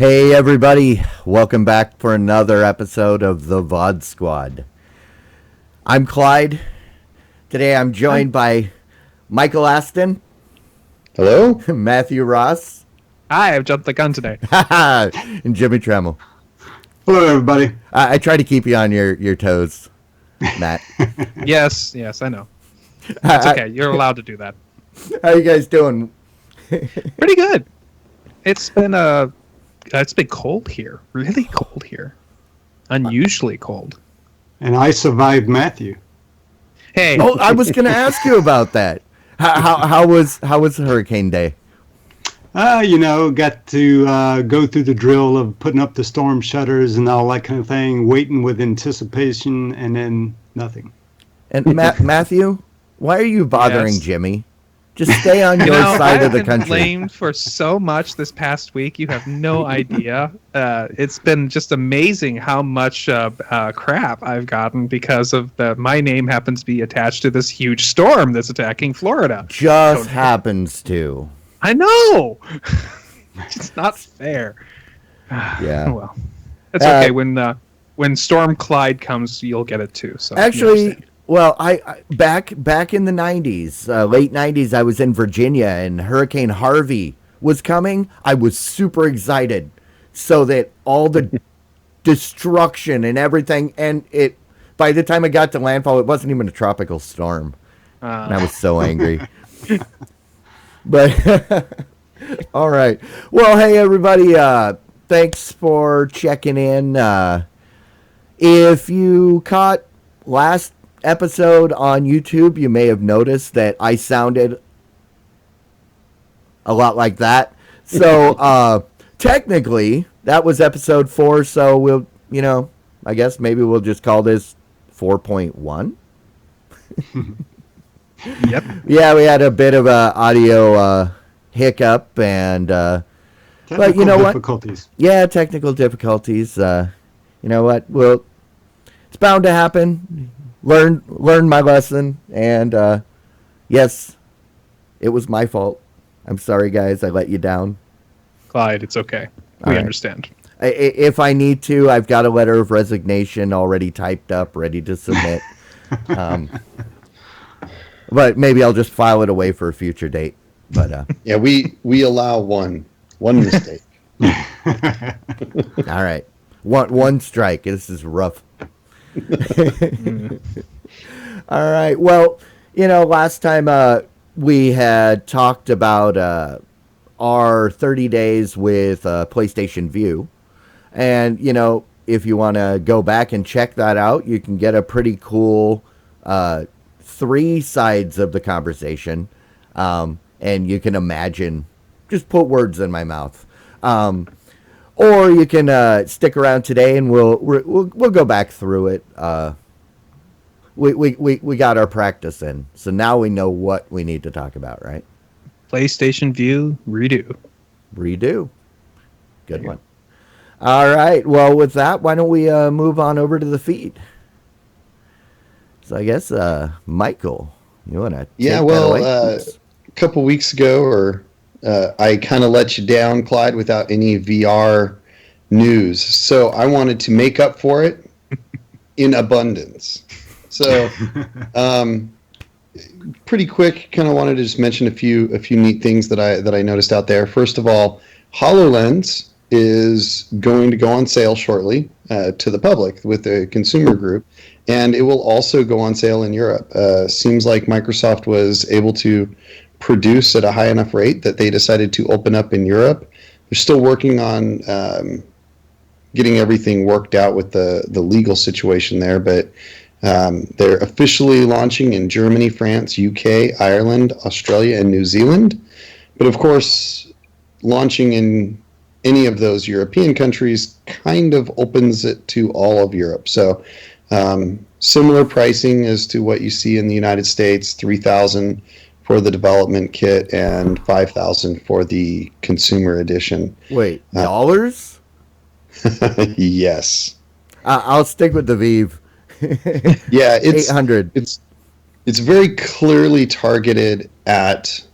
Hey everybody, welcome back for another episode of the VOD Squad. I'm Clyde. Today I'm joined by Michael Aston. Hello? Matthew Ross. Hi, I've jumped the gun today. And Jimmy Tremmel. Hello, everybody. I try to keep you on your toes, Matt. Yes, I know. It's okay. You're allowed to do that. How you guys doing? Pretty good. It's been cold here. Really cold here. Unusually cold. And I survived Matthew. Hey. Oh, I was going to ask you about that. How was Hurricane Day? Got to go through the drill of putting up the storm shutters and all that kind of thing, waiting with anticipation, and then nothing. And Matthew, why are you bothering Yes. Jimmy? Just stay on your side of the country. I've been blamed for so much this past week. You have no idea. It's been just amazing how much crap I've gotten because of my name happens to be attached to this huge storm that's attacking Florida. Just happens to. I know. It's not fair. Yeah. Well, it's okay. When Storm Clyde comes, you'll get it too. So actually, well, I back in the 90s, late 90s, I was in Virginia and Hurricane Harvey was coming. I was super excited so that all the destruction and everything, and by the time it got to landfall, it wasn't even a tropical storm. And I was so angry. But all right. Well, hey everybody, thanks for checking in. If you caught last episode on YouTube, you may have noticed that I sounded a lot like that. So technically that was episode 4, so we'll, I guess maybe we'll just call this 4.1. Yep. Yeah, we had a bit of a audio hiccup, and but you know difficulties. What? Yeah, technical difficulties. You know what? Well, it's bound to happen. Learn my lesson, and yes, it was my fault. I'm sorry, guys. I let you down. Clyde, it's okay. We understand. If I need to, I've got a letter of resignation already typed up, ready to submit. But maybe I'll just file it away for a future date. But yeah, we allow one mistake. All right, one strike. This is rough. All right. Well, last time we had talked about our 30 days with PlayStation Vue, and if you want to go back and check that out, you can get a pretty cool 3 sides of the conversation, and you can imagine, just put words in my mouth, or you can stick around today and we'll go back through it. We got our practice in, so now we know what we need to talk about, right? PlayStation Vue Redeux. Good one. All right. Well, with that, why don't we move on over to the feed? So I guess, Michael, you want to? Yeah, well, a couple weeks ago, I kind of let you down, Clyde, without any VR news. So I wanted to make up for it in abundance. So, pretty quick, kind of wanted to just mention a few neat things that I noticed out there. First of all, HoloLens is going to go on sale shortly to the public with the consumer group. And it will also go on sale in Europe. Seems like Microsoft was able to produce at a high enough rate that they decided to open up in Europe. They're still working on getting everything worked out with the legal situation there, but they're officially launching in Germany, France, UK, Ireland, Australia, and New Zealand. But of course, launching in any of those European countries kind of opens it to all of Europe. So similar pricing as to what you see in the United States, $3,000 for the development kit and $5,000 for the consumer edition. Wait, dollars? Yes. I'll stick with the Vive. Yeah, it's 800. It's very clearly targeted at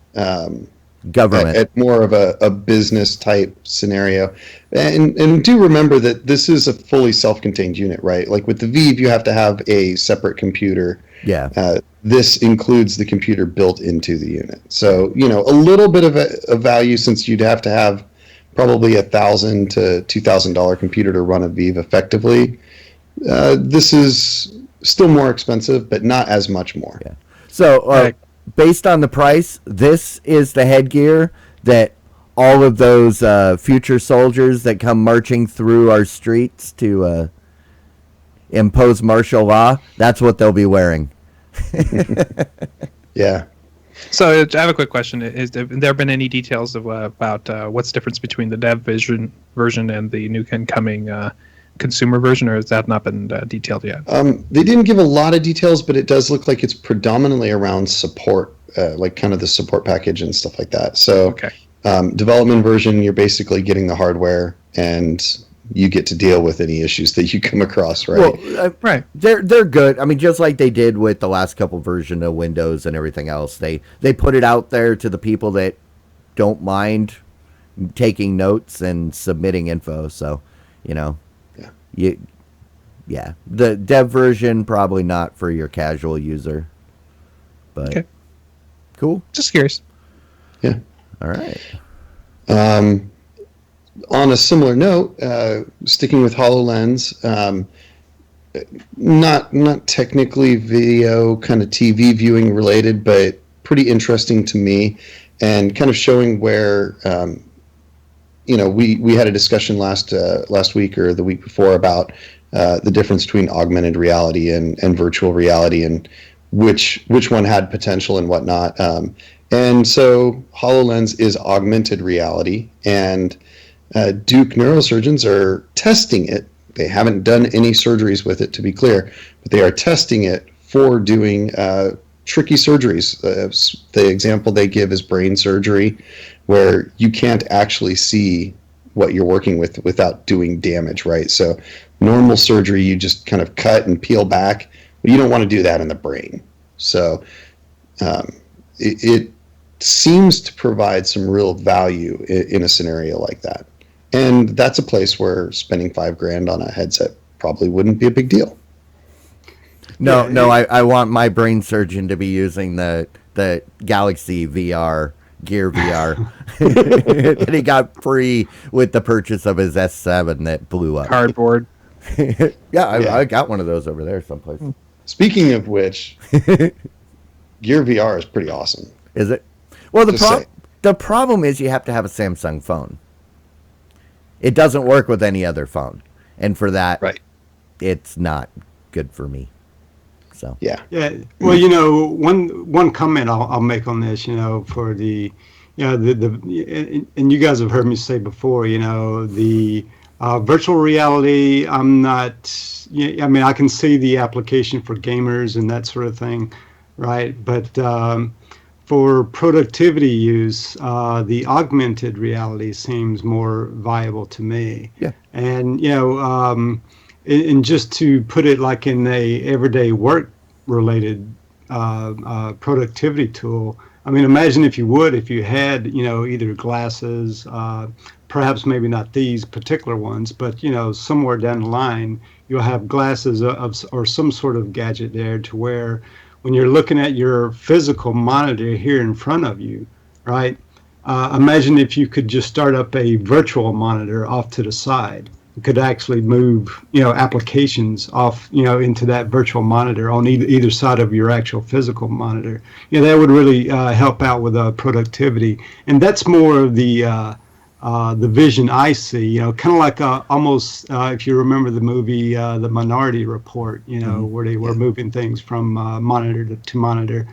government. At more of a business type scenario. And do remember that this is a fully self-contained unit, right? Like with the Vive, you have to have a separate computer. Yeah. This includes the computer built into the unit. So, you know, a little bit of a value, since you'd have to have probably $1,000 to $2,000 computer to run a Vive effectively. This is still more expensive, but not as much more. Yeah. So, based on the price, this is the headgear that all of those future soldiers that come marching through our streets to impose martial law, that's what they'll be wearing. Yeah. So I have a quick question. Has there been any details of about what's the difference between the dev version and the new incoming consumer version, or has that not been detailed yet? They didn't give a lot of details, but it does look like it's predominantly around support, like kind of the support package and stuff like that. So, Okay. Development version, you're basically getting the hardware, and you get to deal with any issues that you come across, right? Well, Right. They're good. I mean, just like they did with the last couple version of Windows and everything else. They put it out there to the people that don't mind taking notes and submitting info. So, you know, yeah. The dev version probably not for your casual user, but Okay. Cool. Just curious. Yeah. All right. On a similar note, sticking with HoloLens, not technically video kind of TV viewing related, but pretty interesting to me, and kind of showing where, you know, we had a discussion last week or the week before about the difference between augmented reality and virtual reality, and which one had potential and whatnot. And so HoloLens is augmented reality, and Duke neurosurgeons are testing it. They haven't done any surgeries with it, to be clear, but they are testing it for doing tricky surgeries. The example they give is brain surgery, where you can't actually see what you're working with without doing damage, right? So normal surgery, you just kind of cut and peel back, but you don't want to do that in the brain. So it seems to provide some real value in a scenario like that. And that's a place where spending $5,000 on a headset probably wouldn't be a big deal. No, I want my brain surgeon to be using the Galaxy VR, Gear VR. And he got free with the purchase of his S7 that blew up. Cardboard. I got one of those over there someplace. Speaking of which, Gear VR is pretty awesome. Is it? Well, Just the problem is you have to have a Samsung phone. It doesn't work with any other phone. And for that, Right. It's not good for me. So Yeah. Yeah. Well, you know, one comment I'll make on this, you know, for the, you know, and you guys have heard me say before, you know, the virtual reality, I'm not, I mean, I can see the application for gamers and that sort of thing, right? But for productivity use, the augmented reality seems more viable to me. Yeah. And, you know, and just to put it like in a everyday work related productivity tool, I mean, imagine if you had, you know, either glasses, perhaps maybe not these particular ones, but, you know, somewhere down the line, you'll have glasses or some sort of gadget there to where when you're looking at your physical monitor here in front of you, right? Imagine if you could just start up a virtual monitor off to the side. You could actually move, you know, applications off, you know, into that virtual monitor on either side of your actual physical monitor. You know, that would really help out with productivity. And that's more of the vision I see, you know, kind of like almost, if you remember the movie, The Minority Report, you know, where they were moving things from monitor to monitor.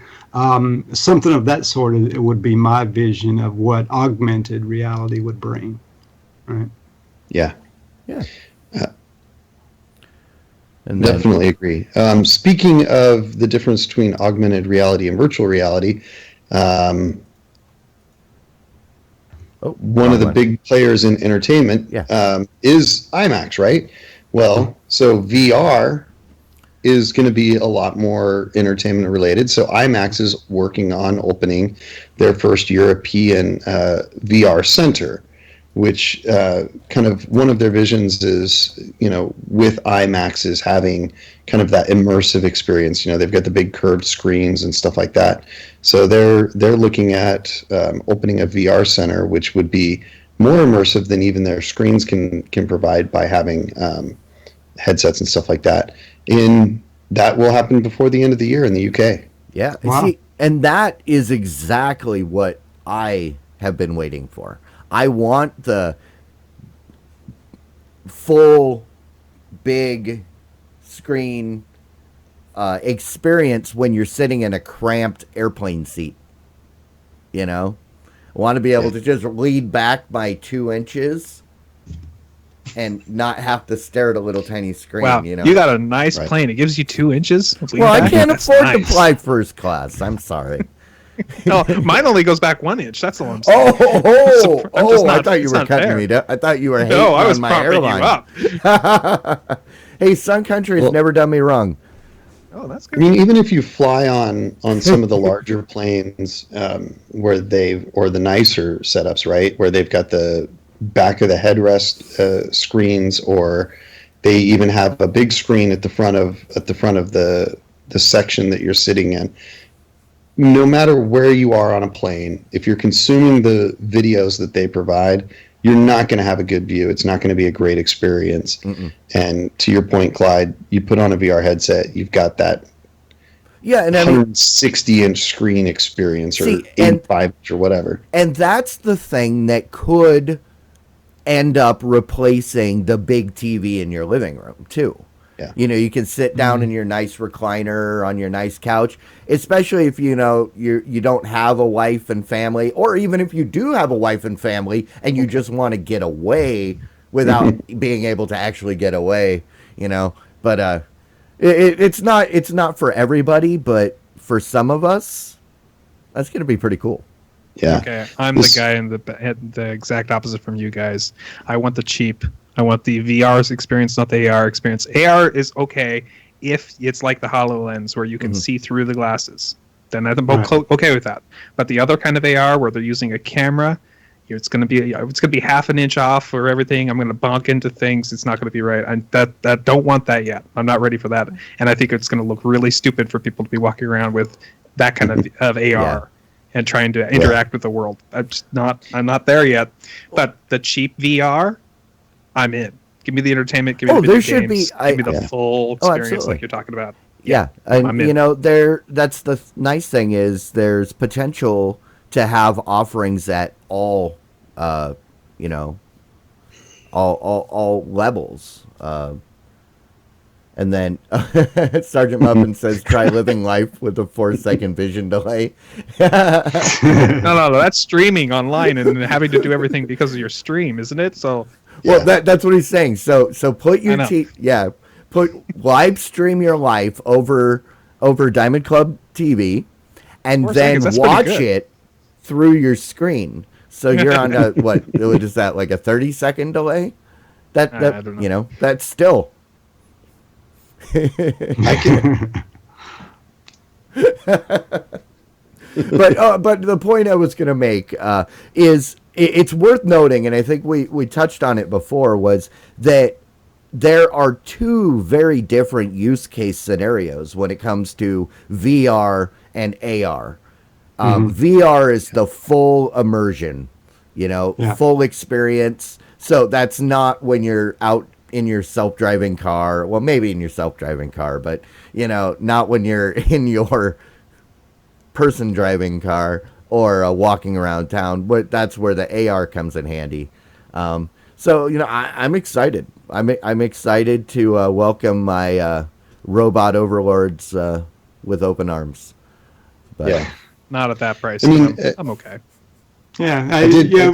Something of that sort, it would be my vision of what augmented reality would bring, right? Yeah. yeah. And then, Definitely agree. Speaking of the difference between augmented reality and virtual reality, one of the big players in entertainment is IMAX, right? Well, so VR is going to be a lot more entertainment related. So IMAX is working on opening their first European VR center, which kind of one of their visions is, with IMAX is having kind of that immersive experience. They've got the big curved screens and stuff like that. So they're looking at opening a VR center, which would be more immersive than even their screens can provide by having headsets and stuff like that. And that will happen before the end of the year in the UK. Yeah. Wow. See, and that is exactly what I have been waiting for. I want the full big screen experience when you're sitting in a cramped airplane seat. I want to be able to just lean back by 2 inches and not have to stare at a little tiny screen. Wow, you got a nice plane. It gives you 2 inches. Well, I can't afford to fly first class. I'm sorry. No, mine only goes back 1 inch. That's all I'm saying. I thought you were cutting me down. I thought you were hating I was on my propping airline. you up. Hey, Sun Country has never done me wrong. Oh, that's I good. mean, even if you fly on some of the larger planes or the nicer setups, right, where they've got the back of the headrest screens, or they even have a big screen at the front of the section that you're sitting in. No matter where you are on a plane, if you're consuming the videos that they provide, you're not going to have a good view. It's not going to be a great experience. Mm-mm. And to your point, Clyde, you put on a VR headset, you've got that 160-inch screen experience, or 85-inch or whatever. And that's the thing that could end up replacing the big TV in your living room, too. Yeah. You can sit down in your nice recliner on your nice couch, especially if you don't have a wife and family, or even if you do have a wife and family and you just want to get away without being able to actually get away, But it's not for everybody, but for some of us, that's going to be pretty cool. Yeah. Okay, I'm the guy in the exact opposite from you guys. I want the cheap. I want the VR experience, not the AR experience. AR is okay if it's like the HoloLens where you can see through the glasses. Then I'm okay with that. But the other kind of AR where they're using a camera, it's going to be half an inch off for everything. I'm going to bonk into things. It's not going to be right. I don't want that yet. I'm not ready for that. And I think it's going to look really stupid for people to be walking around with that kind of AR and trying to interact with the world. I'm not there yet. But the cheap VR, I'm in. Give me the entertainment. Give me the video games. Give me the full experience like you're talking about. Yeah, and that's the nice thing is there's potential to have offerings at all levels. And then Sergeant Muffin says, "Try living life with a 4-second vision delay." No, that's streaming online and having to do everything because of your stream, isn't it? So. Well, that's what he's saying. So put your live stream your life over Diamond Club TV, and then watch it through your screen. So you're on what is that, like a 30-second delay? That I don't know. That's still. I can. But the point I was going to make is it's worth noting, and I think we touched on it before, was that there are two very different use case scenarios when it comes to VR and AR. VR is the full immersion, full experience. So that's not when you're out in your self-driving car. Well, maybe in your self-driving car, but, not when you're in your person driving car or walking around town. But that's where the AR comes in handy. So I'm excited. I'm excited to welcome my robot overlords with open arms. But, not at that price. I mean, I'm okay. Yeah, I did get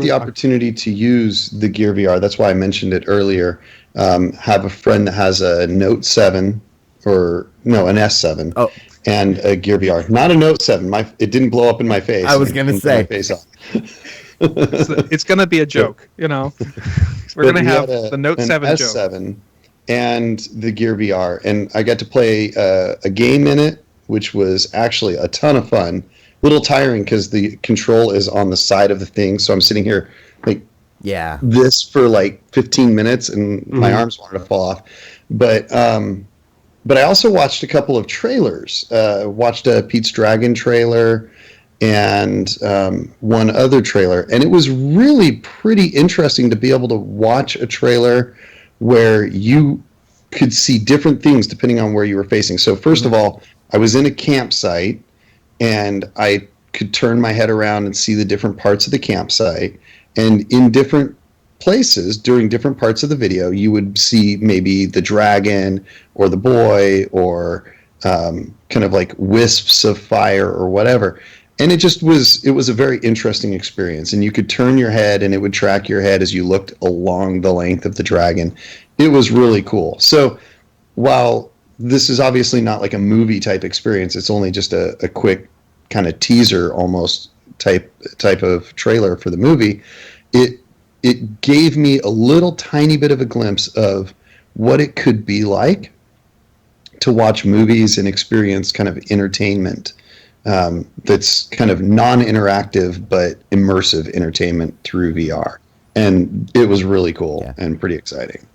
the opportunity to use the Gear VR. That's why I mentioned it earlier. Have a friend that has a Note 7 an S7. Oh. And a Gear VR, not a Note 7. It didn't blow up in my face. I was going to say. My face off. It's going to be a joke, We're going to have the Note 7 S7, joke. and the Gear VR, and I got to play a game in it, which was actually a ton of fun. A little tiring because the control is on the side of the thing, so I'm sitting here like Yeah. this for like 15 minutes, and my arms wanted to fall off. But I also watched a couple of trailers. Watched a Pete's Dragon trailer and one other trailer, and it was really pretty interesting to be able to watch a trailer where you could see different things depending on where you were facing. So first of all, I was in a campsite, and I could turn my head around and see the different parts of the campsite, and in different places during different parts of the video, you would see maybe the dragon or the boy or kind of like wisps of fire or whatever. And it was a very interesting experience. And you could turn your head and it would track your head as you looked along the length of the dragon. It was really cool. So while this is obviously not like a movie type experience, it's only just a quick kind of teaser almost type of trailer for the movie. It gave me a little tiny bit of a glimpse of what it could be like to watch movies and experience kind of entertainment that's kind of non-interactive but immersive entertainment through VR. And it was really cool and pretty exciting.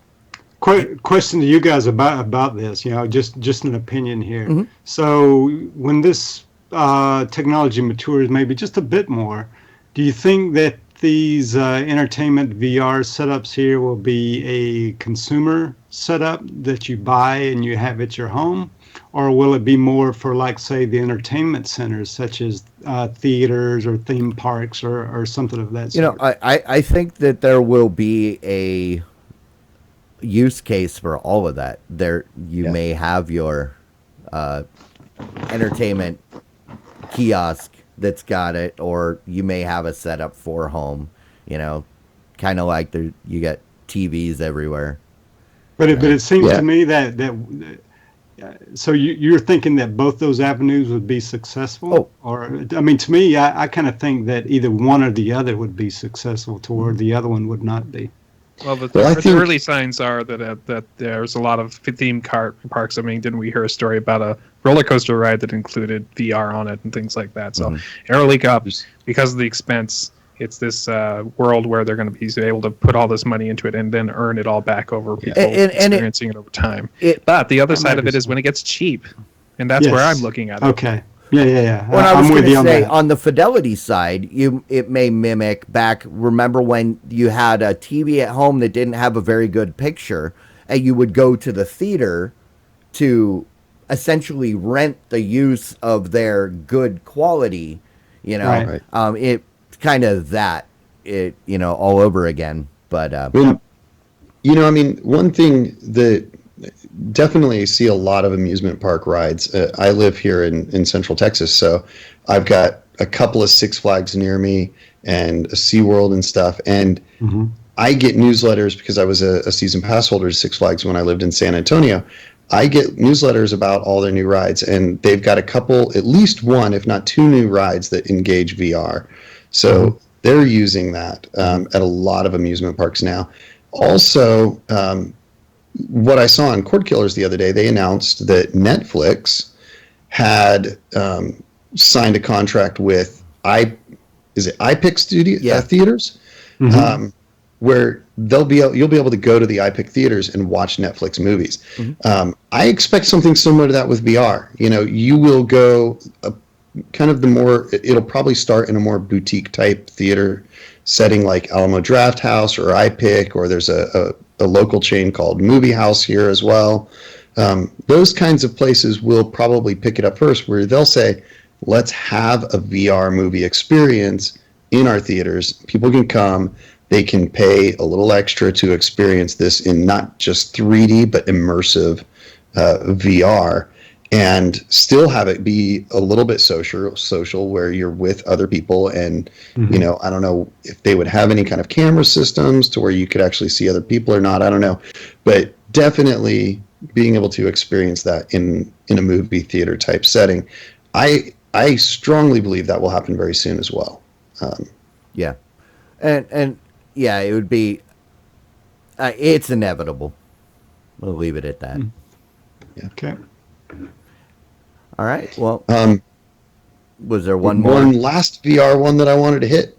Question to you guys about this, just an opinion here. So when this technology matures maybe just a bit more, do you think that these entertainment VR setups here will be a consumer setup that you buy and you have at your home? Or will it be more for, like, say, the entertainment centers, such as theaters or theme parks or something of that sort? I think that there will be a use case for all of that. You may have your entertainment kiosk that's got it, or you may have a setup for home, kind of like you got TVs everywhere. But it seems to me that so you're thinking that both those avenues would be successful? Or, I mean, to me, I kind of think that either one or the other would be successful to where the other one would not be. Well, the early signs are that there's a lot of theme parks. I mean, didn't we hear a story about a roller coaster ride that included VR on it and things like that? So early cups, because of the expense, it's this world where they're going to be able to put all this money into it and then earn it all back over people experiencing it over time. But the other side of it is when it gets cheap, and that's where I'm looking at it. Okay. Yeah. When I was going to say, on the fidelity side, it may mimic back. Remember when you had a TV at home that didn't have a very good picture, and you would go to the theater to essentially rent the use of their good quality. Right. It kind of that all over again. But I mean, one thing that definitely see a lot of amusement park rides. I live here in Central Texas, so I've got a couple of Six Flags near me and a SeaWorld and stuff. And I get newsletters because I was a season pass holder to Six Flags when I lived in San Antonio. I get newsletters about all their new rides, and they've got a couple, at least one, if not two new rides that engage VR. So they're using that at a lot of amusement parks now. Also, what I saw on Cord Killers the other day, they announced that Netflix had signed a contract with iPic theaters, where you'll be able to go to the iPic theaters and watch Netflix movies. I expect something similar to that with VR. You will go it'll probably start in a more boutique type theater setting like Alamo Drafthouse or iPic, or there's a local chain called Movie House here as well. Those kinds of places will probably pick it up first, where they'll say, let's have a VR movie experience in our theaters. People can come, they can pay a little extra to experience this in not just 3D, but immersive VR, and still have it be a little bit social where you're with other people. And, I don't know if they would have any kind of camera systems to where you could actually see other people or not. I don't know. But definitely being able to experience that in a movie theater type setting, I strongly believe that will happen very soon as well. Yeah. And it would be, it's inevitable. We'll leave it at that. Okay. All right. Well, was there one more? One last VR one that I wanted to hit.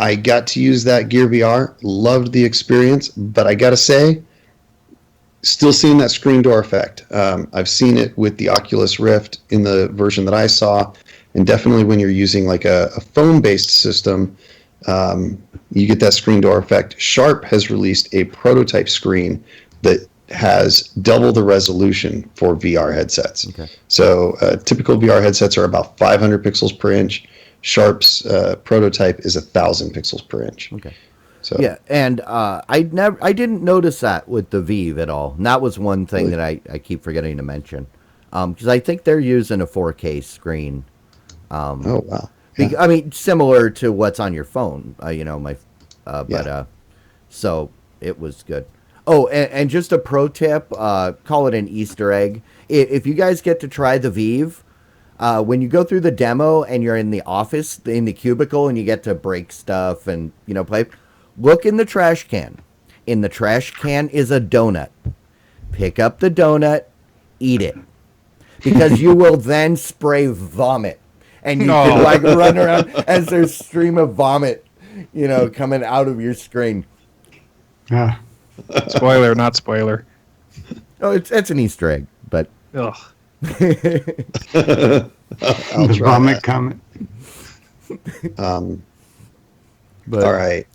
I got to use that Gear VR, loved the experience, but I got to say, still seeing that screen door effect. I've seen it with the Oculus Rift in the version that I saw, and definitely when you're using like a phone-based system, you get that screen door effect. Sharp has released a prototype screen that has double the resolution for VR headsets. Okay. So typical VR headsets are about 500 pixels per inch. Sharp's prototype is 1,000 pixels per inch. Okay. So Yeah, and I didn't notice that with the Vive at all. And that was one thing that I keep forgetting to mention, because I think they're using a 4K screen. Oh wow! Yeah. I mean, similar to what's on your phone. So it was good. Oh, and just a pro tip, call it an Easter egg. If you guys get to try the Vive, when you go through the demo and you're in the office, in the cubicle, and you get to break stuff and, play, look in the trash can. In the trash can is a donut. Pick up the donut, eat it. Because you will then spray vomit. And you can, run around as there's a stream of vomit, coming out of your screen. Yeah. Spoiler, not spoiler. Oh, it's an Easter egg, but... Ugh. The vomit comment. But, all right.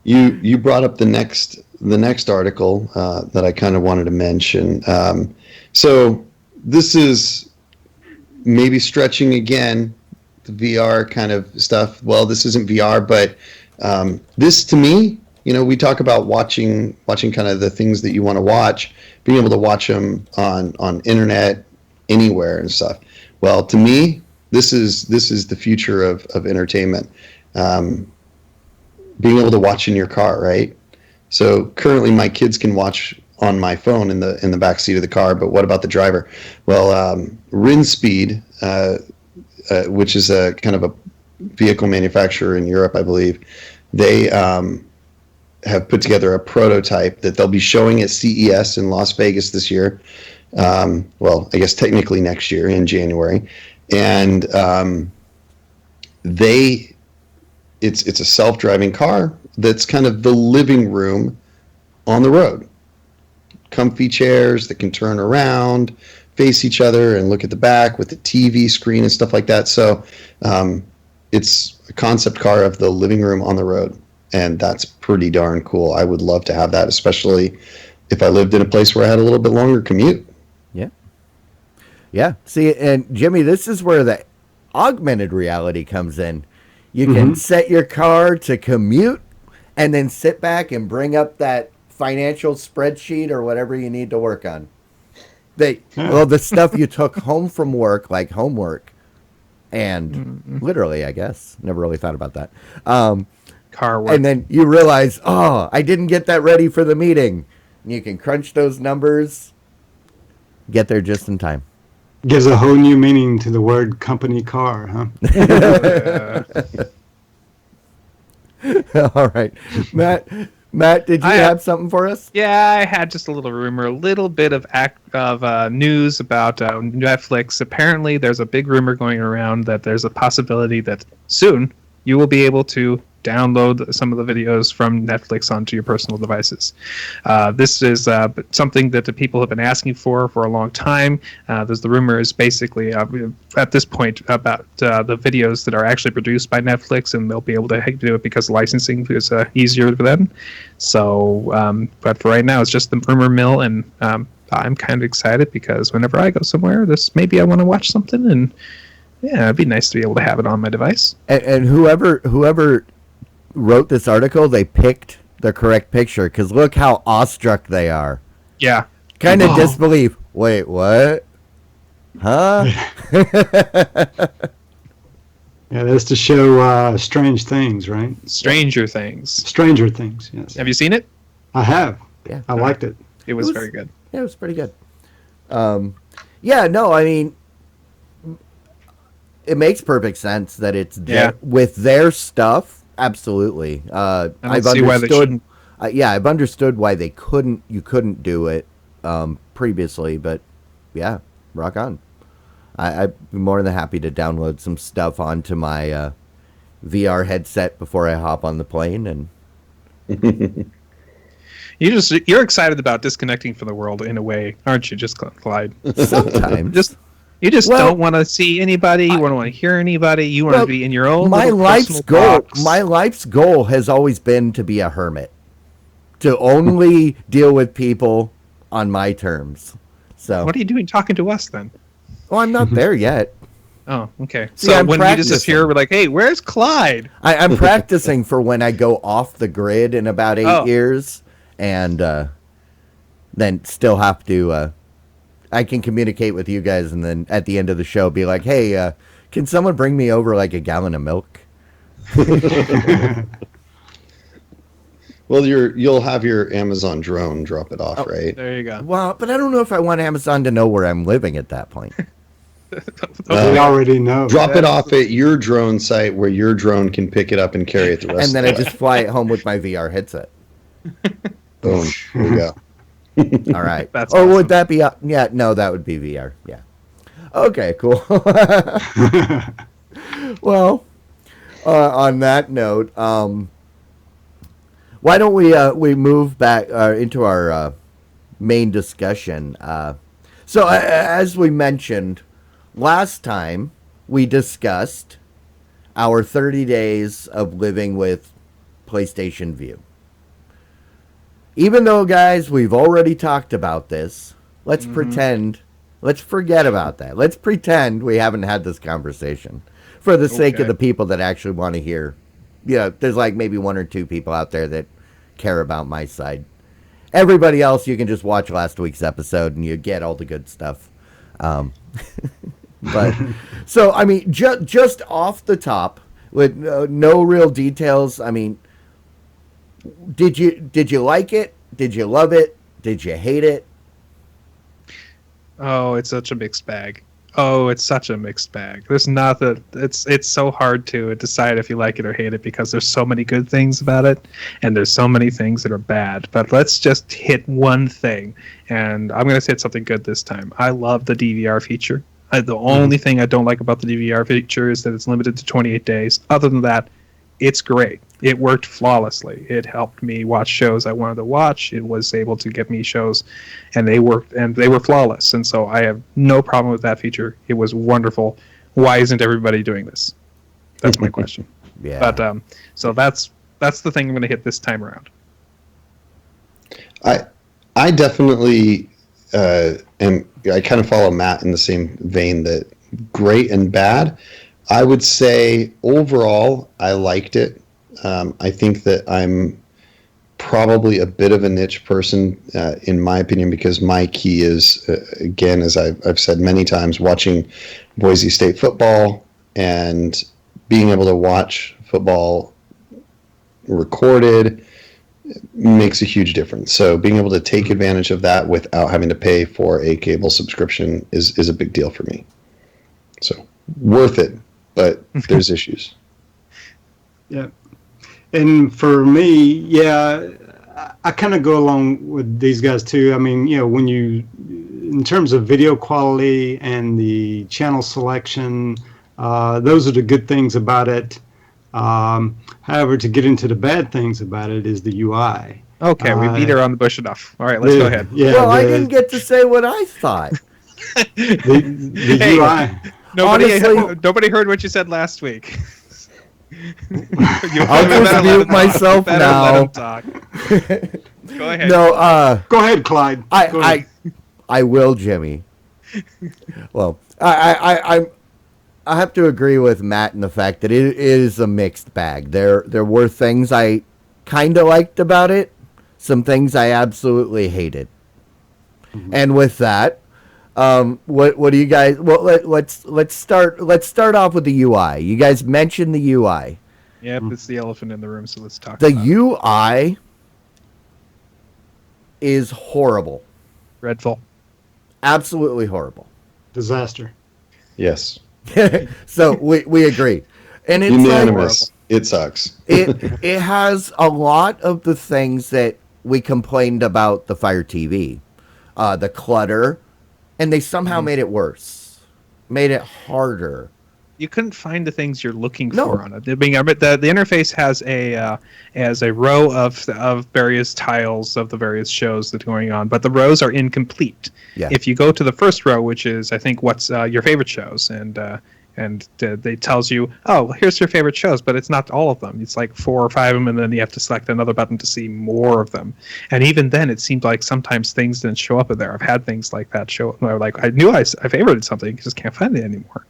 You brought up the next article that I kind of wanted to mention. So this is maybe stretching again the VR kind of stuff. Well, this isn't VR, but this to me, we talk about watching kind of the things that you want to watch, being able to watch them on internet anywhere and stuff. Well, to me, this is the future of entertainment. Being able to watch in your car, right? So currently my kids can watch on my phone in the back seat of the car, but what about the driver? Well, Rinspeed, which is a kind of a vehicle manufacturer in Europe, I believe, they have put together a prototype that they'll be showing at CES in Las Vegas this year. Well, I guess technically next year in January, and it's a self-driving car that's kind of the living room on the road. Comfy chairs that can turn around, face each other, and look at the back with the TV screen and stuff like that. So it's a concept car of the living room on the road, and that's pretty darn cool. I would love to have that, especially if I lived in a place where I had a little bit longer commute. Yeah. See, and Jimmy, this is where the augmented reality comes in. You can set your car to commute and then sit back and bring up that financial spreadsheet or whatever you need to work on. The stuff you took home from work, like homework, and literally, I guess, never really thought about that. Car work. And then you realize, I didn't get that ready for the meeting. And you can crunch those numbers, get there just in time. Gives a whole new meaning to the word company car, huh? All right. Matt, did you have something for us? Yeah, I had just a little rumor, a little bit of news about Netflix. Apparently, there's a big rumor going around that there's a possibility that soon you will be able to download some of the videos from Netflix onto your personal devices. This is something that the people have been asking for a long time. The rumor is basically at this point about the videos that are actually produced by Netflix, and they'll be able to do it because licensing is easier for them. So, but for right now, it's just the rumor mill, and I'm kind of excited because whenever I go somewhere, maybe I want to watch something, and yeah, it'd be nice to be able to have it on my device. And whoever wrote this article, they picked the correct picture, because look how awestruck they are. Yeah. Kind of disbelief. Wait, what? Huh? Yeah, that's to show Strange Things, right? Stranger Things. Stranger Things, yes. Have you seen it? I have. Yeah. I liked it. It was very good. Yeah, it was pretty good. Yeah, no, I mean, it makes perfect sense that it's with their stuff. Absolutely. I don't see why they shouldn't. yeah, I've understood why you couldn't do it previously, but yeah, rock on. I'd be more than happy to download some stuff onto my VR headset before I hop on the plane. And You're excited about disconnecting from the world in a way, aren't you? Just Clyde. sometimes, You just Well, don't want to see anybody. You don't want to hear anybody. You want to be in your own my little life's personal goal. box. My life's goal has always been to be a hermit, to only deal with people on my terms. So, What are you doing talking to us then? well, I'm not there yet. Oh, okay. See, So I'm when practicing. you disappear, we're like, hey, where's Clyde? I'm practicing for when I go off the grid in about 8 years, and then still have to. I can communicate with you guys, and then at the end of the show, be like, "Hey, can someone bring me over like a gallon of milk?" Well, you'll have your Amazon drone drop it off, right? There you go. Well, but I don't know if I want Amazon to know where I'm living at that point. We already know. Drop it off at your drone site where your drone can pick it up and carry it the rest And then of I the way. just fly it home with my VR headset. Boom. There you go. All right. That's or awesome. would that be? Yeah, no, that would be VR. Yeah. Okay, cool. Well, on that note, why don't we move back into our main discussion? So, as we mentioned last time, we discussed our 30 days of living with PlayStation Vue. Even though, guys, we've already talked about this, let's forget about that. Let's pretend we haven't had this conversation for the sake of the people that actually want to hear. Yeah, there's like maybe 1 or 2 people out there that care about my side. Everybody else, you can just watch last week's episode and you get all the good stuff. But so, I mean, just off the top, with no real details, I mean, did you like it? Did you love it? Did you hate it? Oh, it's such a mixed bag. Oh, it's such a mixed bag. There's not that it's so hard to decide if you like it or hate it because there's so many good things about it and there's so many things that are bad. But let's just hit one thing, and I'm going to hit something good this time. I love the DVR feature. The only thing I don't like about the DVR feature is that it's limited to 28 days. Other than that, it's great. It worked flawlessly. It helped me watch shows I wanted to watch. It was able to get me shows, and they were flawless. And so I have no problem with that feature. It was wonderful. Why isn't everybody doing this? That's my question. Yeah. But so that's the thing I'm going to hit this time around. I definitely am. I kind of follow Matt in the same vein that great and bad. I would say overall, I liked it. I think that I'm probably a bit of a niche person, in my opinion, because my key is, again, as I've said many times, watching Boise State football and being able to watch football recorded makes a huge difference. So being able to take advantage of that without having to pay for a cable subscription is a big deal for me. So worth it, but there's issues. Yeah. And for me, yeah, I kind of go along with these guys too. I mean, you know, when you, in terms of video quality and the channel selection, those are the good things about it. However, to get into the bad things about it is the UI. Okay, we beat around the bush enough. All right, let's go ahead. Yeah, well, I didn't get to say what I thought. the Hey, UI. Nobody heard what you said last week. I'll just mute myself now. Let him talk. Go ahead. No, Go ahead, Clyde. Go ahead. I will, Jimmy. Well, I have to agree with Matt in the fact that it is a mixed bag. There were things I kind of liked about it, some things I absolutely hated. Mm-hmm. And with that, what do you guys? Well, let's start off with the UI. You guys mentioned the UI. Yep, it's the elephant in the room. So let's talk. The about UI is horrible. Dreadful. Absolutely horrible. Disaster. Yes. So we agree, and it's Unanimous. It sucks. It has a lot of the things that we complained about the Fire TV, the clutter, and they somehow made it worse, made it harder. You couldn't find the things you're looking for on it. The interface has a row of various tiles of the various shows that are going on, but the rows are incomplete. Yeah. If you go to the first row, which is I think what's your favorite shows, and they tells you, oh, here's your favorite shows, but it's not all of them. It's like 4 or 5 of them, and then you have to select another button to see more of them. And even then, it seemed like sometimes things didn't show up in there. I've had things like that show up. Like I knew I favorited something, just can't find it anymore.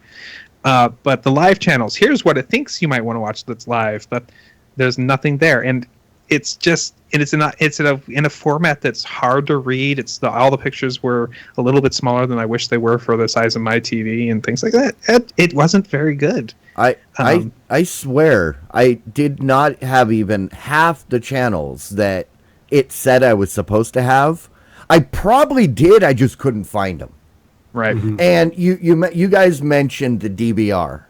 But the live channels, here's what it thinks you might want to watch that's live, but there's nothing there, and it's in a format that's hard to read. All the pictures were a little bit smaller than I wish they were for the size of my TV and things like that. It wasn't very good. I swear I did not have even half the channels that it said I was supposed to have. I probably did. I just couldn't find them. Right. Mm-hmm. And you guys mentioned the DVR.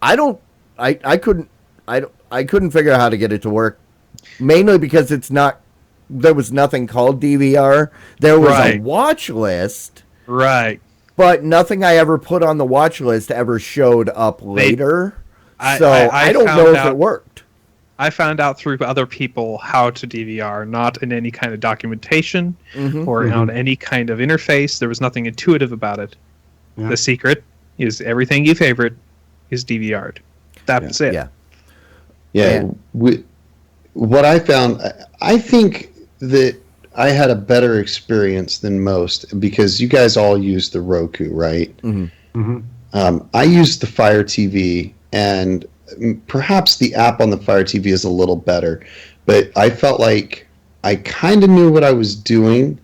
I couldn't figure out how to get it to work, mainly because there was nothing called DVR. There was a watch list, right? But nothing I ever put on the watch list ever showed up later. I don't know if it worked. I found out through other people how to DVR, not in any kind of documentation or on any kind of interface. There was nothing intuitive about it. Yeah. The secret is everything you favorite is DVR'd. That's it. Yeah. What I found, I think that I had a better experience than most because you guys all use the Roku, right? I used the Fire TV, and perhaps the app on the Fire TV is a little better, but I felt like I kind of knew what I was doing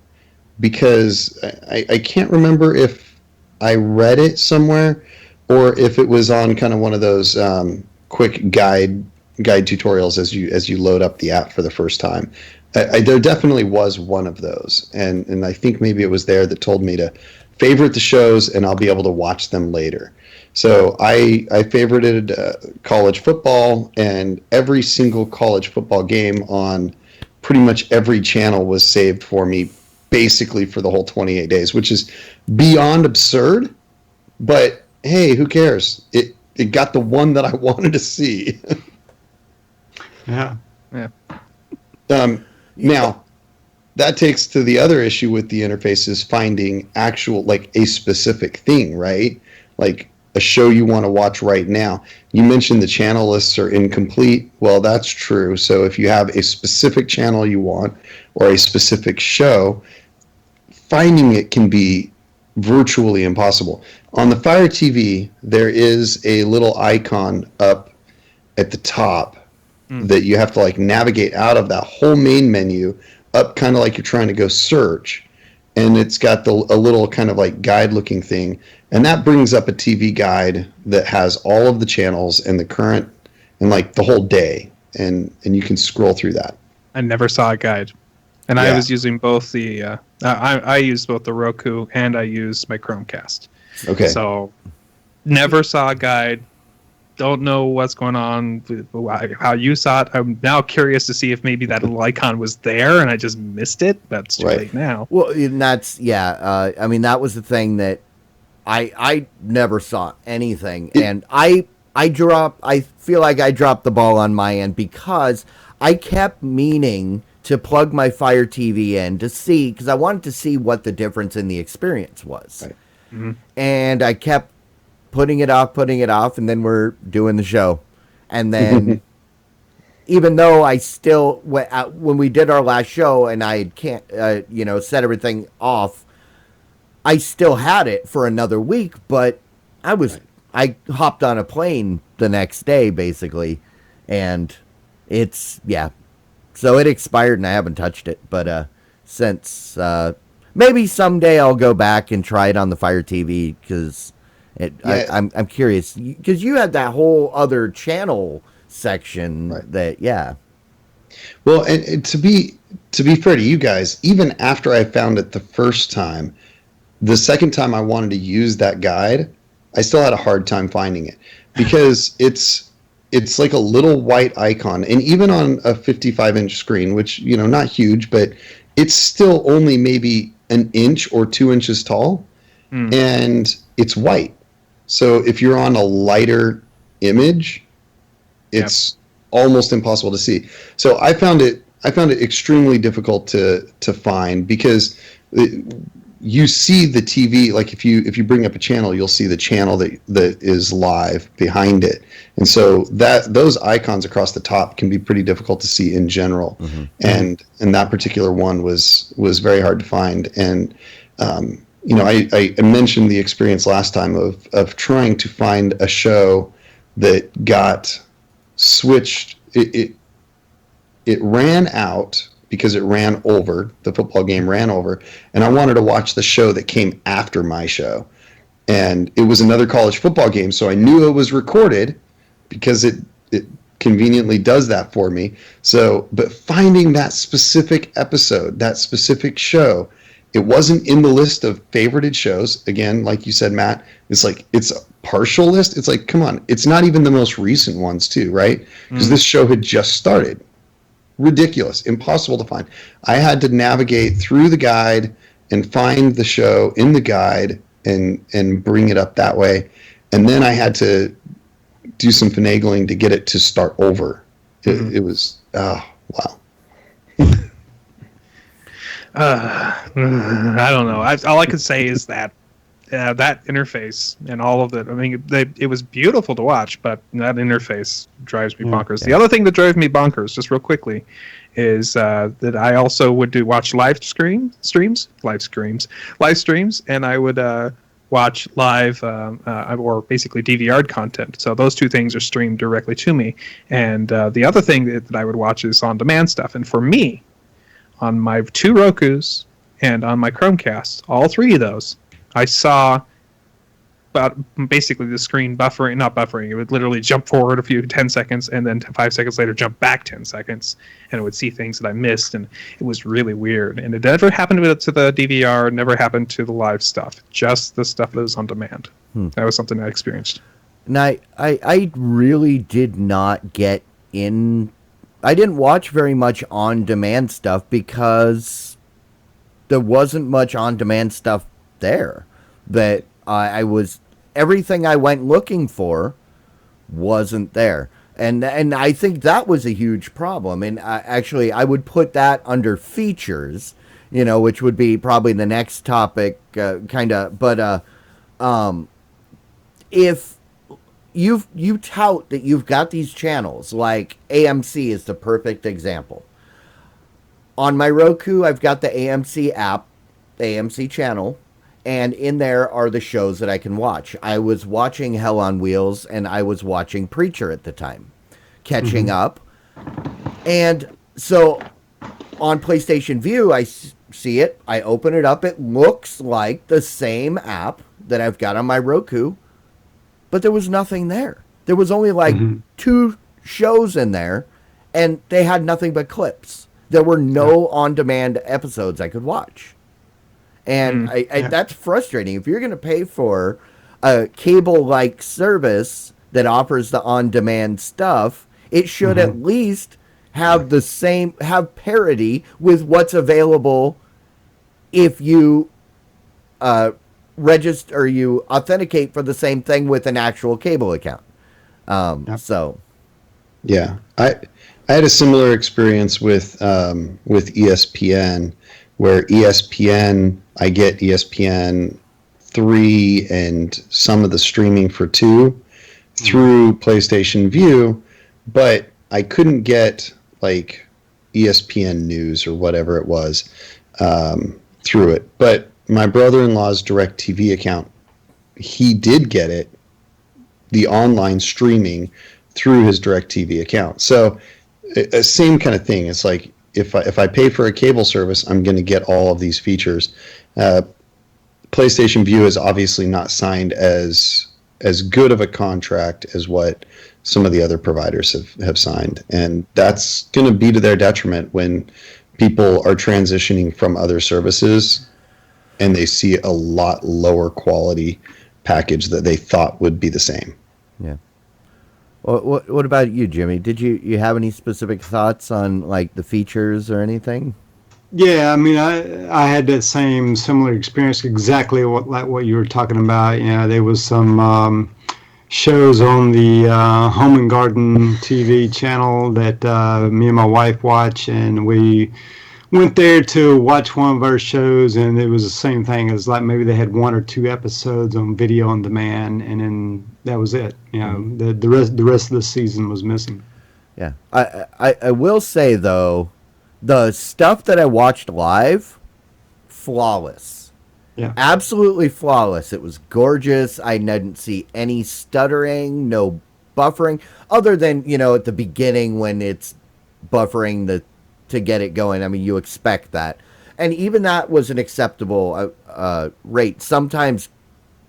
because I can't remember if I read it somewhere or if it was on kind of one of those quick guide tutorials as you load up the app for the first time. There definitely was one of those, and I think maybe it was there that told me to favorite the shows and I'll be able to watch them later. So I favorited college football, and every single college football game on pretty much every channel was saved for me basically for the whole 28 days, which is beyond absurd, but hey, who cares? It got the one that I wanted to see. Yeah. Now, that takes to the other issue with the interface is finding actual, like, a specific thing, right? Like a show you want to watch right now. You mentioned the channel lists are incomplete. Well, that's true. So if you have a specific channel you want or a specific show, finding it can be virtually impossible. On the Fire TV, there is a little icon up at the top that you have to like navigate out of that whole main menu up, kind of like you're trying to go search, and it's got a little kind of like guide looking thing, and that brings up a TV guide that has all of the channels and the current and like the whole day, and you can scroll through that. I never saw a guide, and I was using both the I used both the Roku and I used my Chromecast. Okay. So never saw a guide. Don't know what's going on, how you saw it. I'm now curious to see if maybe that little icon was there and I just missed it. That's too late now. Well, and that's, I mean, that was the thing that I never saw anything. And I feel like I dropped the ball on my end because I kept meaning to plug my Fire TV in to see, because I wanted to see what the difference in the experience was. Right. And I kept putting it off, and then we're doing the show. And then, even though I still, when we did our last show and I set everything off, I still had it for another week, but I hopped on a plane the next day, basically, and so it expired and I haven't touched it, but since, maybe someday I'll go back and try it on the Fire TV, because I'm curious, because you had that whole other channel section that. Well, and to be fair to you guys, even after I found it the first time, the second time I wanted to use that guide, I still had a hard time finding it because it's it's like a little white icon, and even on a 55-inch screen, which not huge, but it's still only maybe an inch or 2 inches tall, and it's white. So if you're on a lighter image, it's almost impossible to see. So I found it extremely difficult to find, because you see the TV, like if you bring up a channel, you'll see the channel that is live behind it, and so those icons across the top can be pretty difficult to see in general. And that particular one was very hard to find. And I mentioned the experience last time of trying to find a show that got switched. It ran out because it ran over, the football game ran over, and I wanted to watch the show that came after my show. And it was another college football game, so I knew it was recorded because it conveniently does that for me. So, but finding that specific episode, that specific show, it wasn't in the list of favorited shows. Again, like you said, Matt, it's like, it's a partial list. It's like, come on, it's not even the most recent ones too, right? Because this show had just started. Ridiculous, impossible to find. I had to navigate through the guide and find the show in the guide and bring it up that way. And then I had to do some finagling to get it to start over. It was, wow. I don't know. All I could say is that that interface and all of it, I mean, it was beautiful to watch, but that interface drives me bonkers. The other thing that drives me bonkers, just real quickly, is that I also would watch live streams, and I would watch live or basically DVR'd content. So those two things are streamed directly to me. And the other thing that I would watch is on-demand stuff. And for me, on my 2 Rokus and on my Chromecast, all 3 of those, I saw about basically the screen not buffering. It would literally jump forward 10 seconds, and then 5 seconds later jump back 10 seconds, and it would see things that I missed, and it was really weird. And it never happened to the DVR, never happened to the live stuff, just the stuff that was on demand. That was something I experienced. And I really did not get in. I didn't watch very much on-demand stuff because there wasn't much on-demand stuff there. That everything I went looking for wasn't there. And I think that was a huge problem. And actually, I would put that under features, which would be probably the next topic, kind of. But if you tout that you've got these channels, like AMC is the perfect example. On my Roku, I've got the AMC app, the AMC channel, and in there are the shows that I can watch. I was watching Hell on Wheels, and I was watching Preacher at the time, catching up. And so on PlayStation Vue, I see it, I open it up, it looks like the same app that I've got on my Roku, but there was nothing there. There was only like 2 shows in there, and they had nothing but clips. There were no on-demand episodes I could watch. And that's frustrating. If you're going to pay for a cable-like service that offers the on-demand stuff, it should at least have have parity with what's available if you register or you authenticate for the same thing with an actual cable account. So, yeah, I had a similar experience with ESPN, where ESPN, I get ESPN 3 and some of the streaming for 2 through PlayStation Vue, but I couldn't get like ESPN News or whatever it was through it. But my brother-in-law's DirecTV account, he did get it, the online streaming, through his DirecTV account. So same kind of thing. It's like, if I pay for a cable service, I'm going to get all of these features. PlayStation Vue is obviously not signed as good of a contract as what some of the other providers have signed, and that's going to be to their detriment when people are transitioning from other services and they see a lot lower quality package that they thought would be the same. Yeah. What about you, Jimmy? Did you have any specific thoughts on like the features or anything? Yeah, I mean, I had that same similar experience, exactly what you were talking about. You know, there was some shows on the Home and Garden TV channel that me and my wife watch, and we went there to watch one of our shows, and it was the same thing as like maybe they had one or two episodes on video on demand, and then that was it. You Mm-hmm. know, the rest of the season was missing. Yeah, I will say though, the stuff that I watched live, flawless, Yeah. absolutely flawless. It was gorgeous. I didn't see any stuttering, no buffering, other than at the beginning when it's buffering the to get it going. I mean, you expect that, and even that was an acceptable rate. Sometimes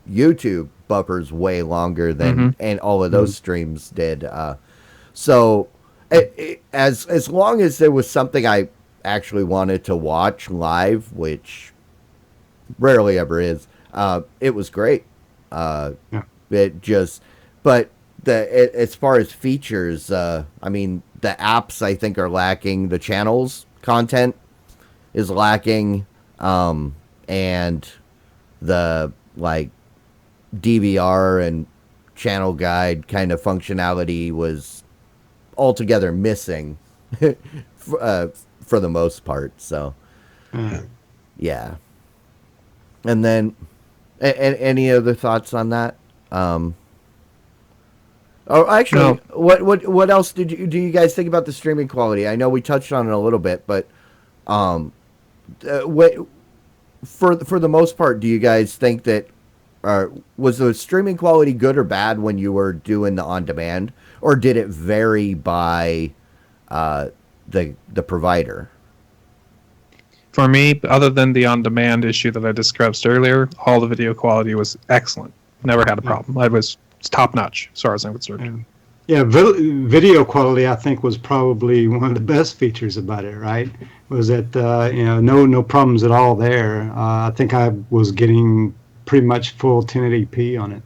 YouTube buffers way longer than and all of those streams did. So as long as there was something I actually wanted to watch live, which rarely ever is, it was great. Yeah. It just, but as far as features, I mean, the apps I think are lacking. The channels content is lacking, and the like DVR and channel guide kind of functionality was altogether missing for the most part. So, Uh, yeah. And then, any other thoughts on that? Oh, actually, No. what else do you guys think about the streaming quality? I know we touched on it a little bit, but what for the most part, do you guys think that was the streaming quality good or bad when you were doing the on demand, or did it vary by the provider? For me, other than the on-demand issue that I discussed earlier, all the video quality was excellent. Never had a problem. It's top-notch as far as I'm concerned. Yeah, video quality I think was probably one of the best features about it. Right, was that no problems at all there. I think I was getting pretty much full 1080p on it.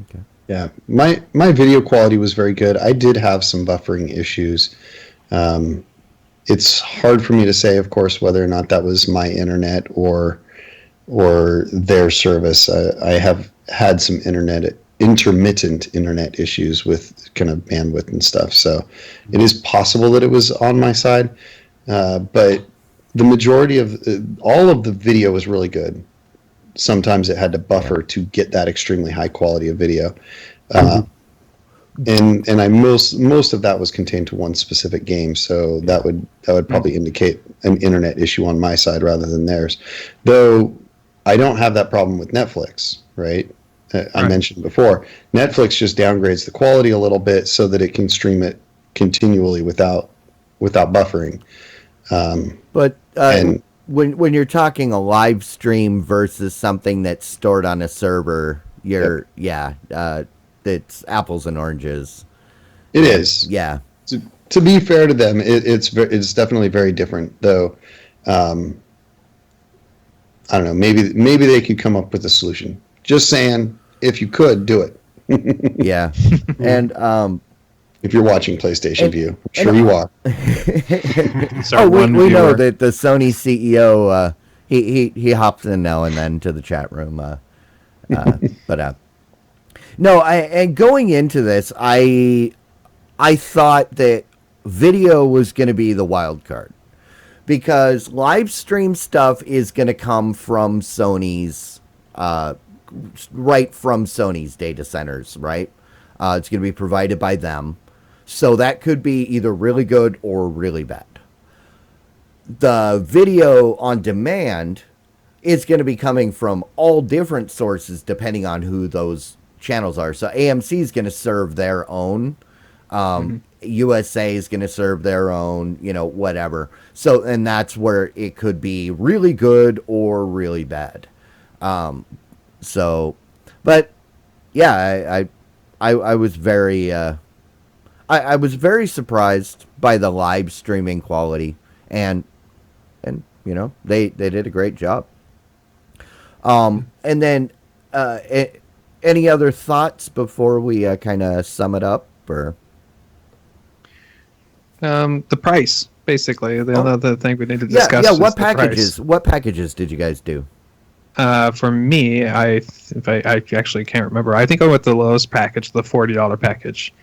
Okay. Yeah, my video quality was very good. I did have some buffering issues. It's hard for me to say, of course, whether or not that was my internet or their service. I have had some intermittent internet issues with kind of bandwidth and stuff. So it is possible that it was on my side, but the majority of all of the video was really good. Sometimes it had to buffer to get that extremely high quality of video. And I most of that was contained to one specific game, so that would probably indicate an internet issue on my side rather than theirs. Though I don't have that problem with Netflix, right? I mentioned before, Netflix just downgrades the quality a little bit so that it can stream it continually without buffering. But And when you're talking a live stream versus something that's stored on a server, it's apples and oranges. it is. Yeah. To be fair to them, it's definitely very different. Though, I don't know. Maybe they could come up with a solution. Just saying, if you could do it. Yeah. And If you're watching PlayStation Vue, I'm sure you are. we know that the Sony CEO he hops in now and then to the chat room. But no, and going into this, I thought that video was going to be the wild card because live stream stuff is going to come from Sony's right from Sony's data centers, right? It's going to be provided by them. So that could be either really good or really bad. The video on demand is going to be coming from all different sources depending on who those channels are. So AMC is going to serve their own. USA is going to serve their own, whatever. So, and that's where it could be really good or really bad. But yeah, I was very, I was very surprised by the live streaming quality, and they did a great job. And then any other thoughts before we kind of sum it up? or? The price, basically. The other thing we need to Yeah, discuss. yeah. Is What the price. packages? What packages did you guys do? For me, I actually can't remember. I think I went the lowest package, the $40 package,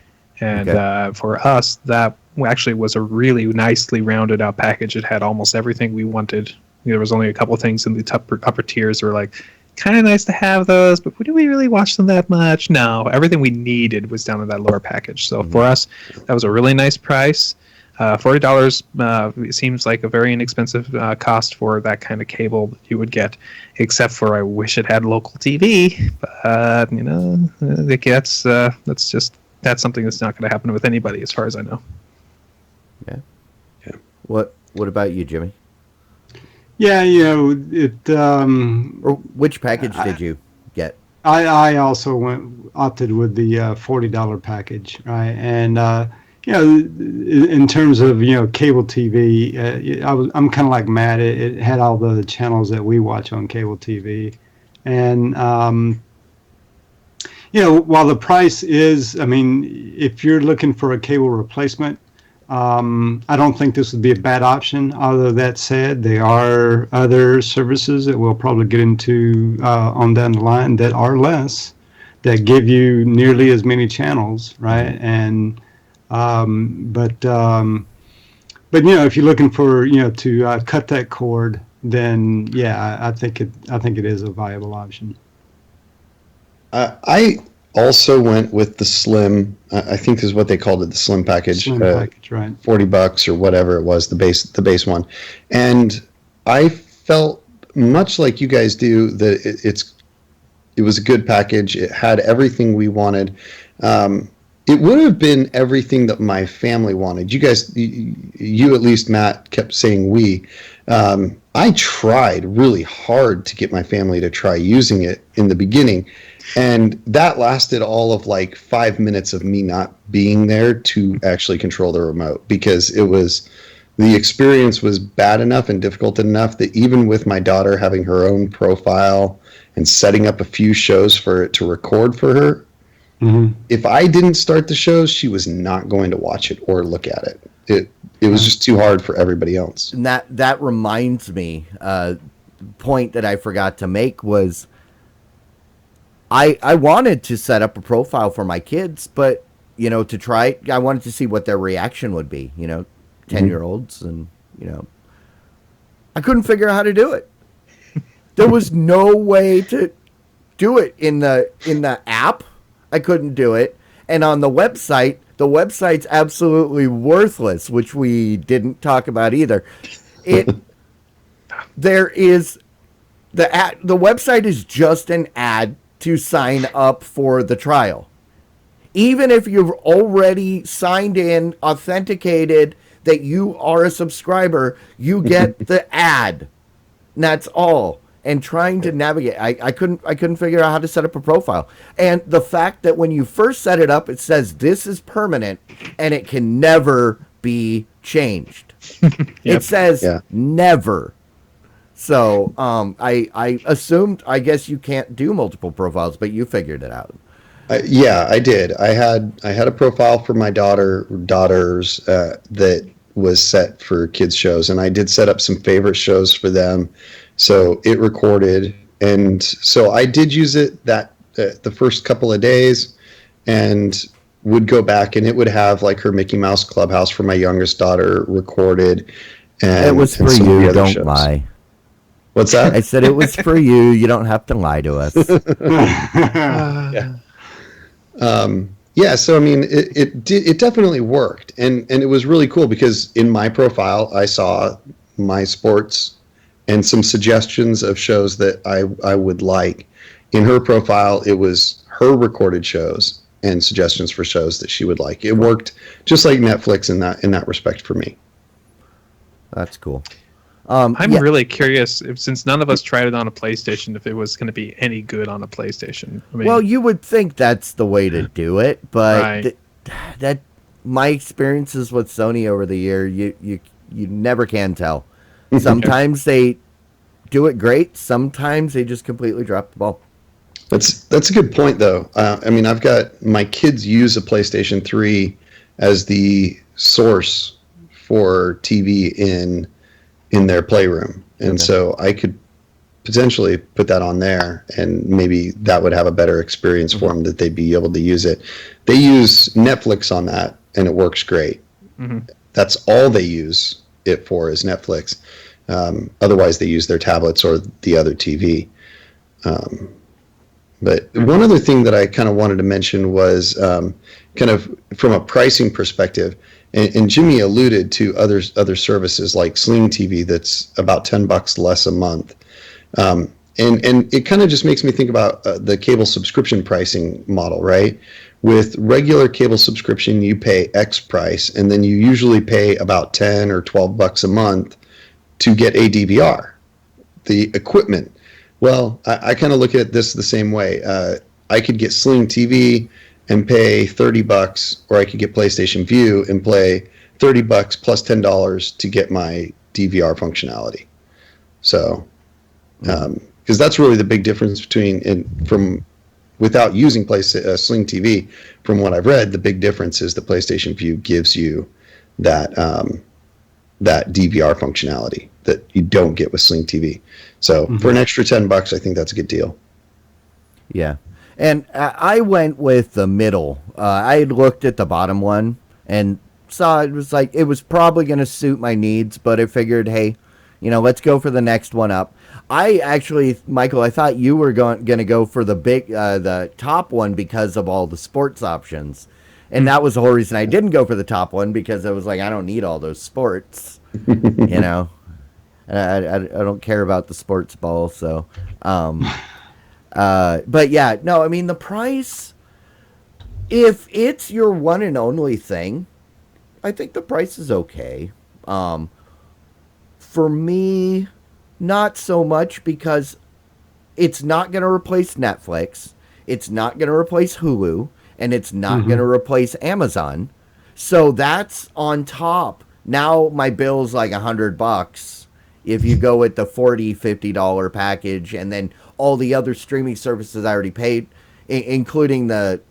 and Okay. for us, that actually was a really nicely rounded out package. It had almost everything we wanted. There was only a couple things in the upper tiers that were like kind of nice to have those, but do we really watch them that much? No, everything we needed was down in that lower package. So for us, that was a really nice price. $40 seems like a very inexpensive cost for that kind of cable that you would get, except for I wish it had local TV. But that's something that's not going to happen with anybody, as far as I know. Yeah. What about you, Jimmy? Yeah, it. Or which package did you get? I also opted with the $40 package, right? And in terms of cable TV, I'm kind of like Matt. It had all the channels that we watch on cable TV, and while the price is, I mean, if you're looking for a cable replacement, I don't think this would be a bad option. Although that said, there are other services that we'll probably get into on down the line that are less, that give you nearly as many channels, right? And but if you're looking for to cut that cord, then yeah, I think it is a viable option. I also went with the slim. I think this is what they called it, the slim package. Slim package, right? $40 or whatever it was, the base one, and I felt much like you guys do that it was a good package. It had everything we wanted. It would have been everything that my family wanted. You guys, you at least, Matt, kept saying we. I tried really hard to get my family to try using it in the beginning, and that lasted all of like 5 minutes of me not being there to actually control the remote, because the experience was bad enough and difficult enough that even with my daughter having her own profile and setting up a few shows for it to record for her, if I didn't start the shows, she was not going to watch it or look at it. It was just too hard for everybody else. And that reminds me, point that I forgot to make was I wanted to set up a profile for my kids, but to try it, I wanted to see what their reaction would be. 10-year-olds, and I couldn't figure out how to do it. There was no way to do it in the app. I couldn't do it, and on the website's absolutely worthless, which we didn't talk about either. There is the website is just an ad to sign up for the trial. Even if you've already signed in, authenticated that you are a subscriber, you get the ad. And that's all. And trying to navigate, I couldn't figure out how to set up a profile. And the fact that when you first set it up, it says this is permanent and it can never be changed. It says never. So I assumed, I guess you can't do multiple profiles, but you figured it out. Yeah, I did. I had a profile for my daughters that was set for kids shows, and I did set up some favorite shows for them. So it recorded, and so I did use it the first couple of days, and would go back, and it would have like her Mickey Mouse Clubhouse for my youngest daughter recorded. And it was for you. Don't shows. Lie. What's that? I said it was for you. You don't have to lie to us. Yeah. So I mean, it definitely worked, and it was really cool because in my profile I saw my sports and some suggestions of shows that I would like. In her profile, it was her recorded shows and suggestions for shows that she would like. It worked just like Netflix in that respect for me. That's cool. I'm really curious, since none of us tried it on a PlayStation, if it was going to be any good on a PlayStation. I mean, well, you would think that's the way to do it, but that my experiences with Sony over the year, you never can tell. Sometimes they do it great. Sometimes they just completely drop the ball. That's a good point, though. I mean, I've got my kids use a PlayStation 3 as the source for TV in their playroom, and so I could potentially put that on there, and maybe that would have a better experience for them, that they'd be able to use it. They use Netflix on that, and it works great. That's all they use it for is Netflix. Otherwise, they use their tablets or the other TV. But one other thing that I kind of wanted to mention was kind of from a pricing perspective, and Jimmy alluded to other services like Sling TV that's about $10 less a month. And it kind of just makes me think about the cable subscription pricing model, right? With regular cable subscription, you pay X price, and then you usually pay about $10 or $12 a month to get a DVR, the equipment. Well, I kind of look at this the same way. I could get Sling TV and pay $30, or I could get PlayStation Vue and pay $30 plus $10 to get my DVR functionality. So, because that's really the big difference from without using Sling TV. From what I've read, the big difference is the PlayStation Vue gives you that that DVR functionality that you don't get with Sling TV. So for an extra $10, I think that's a good deal. Yeah. And I went with the middle. I had looked at the bottom one and saw it was probably going to suit my needs, but I figured, hey, let's go for the next one up. I actually, Michael, I thought you were going to go for the top one because of all the sports options. And that was the whole reason I didn't go for the top one, because I was like, I don't need all those sports, I don't care about the sports ball. So, but yeah, no, I mean, the price, if it's your one and only thing, I think the price is okay. For me, not so much, because it's not going to replace Netflix. It's not going to replace Hulu. And it's not going to replace Amazon. So that's on top. Now my bill's like $100 if you go with the $40, $50 package, and then all the other streaming services I already paid, including the,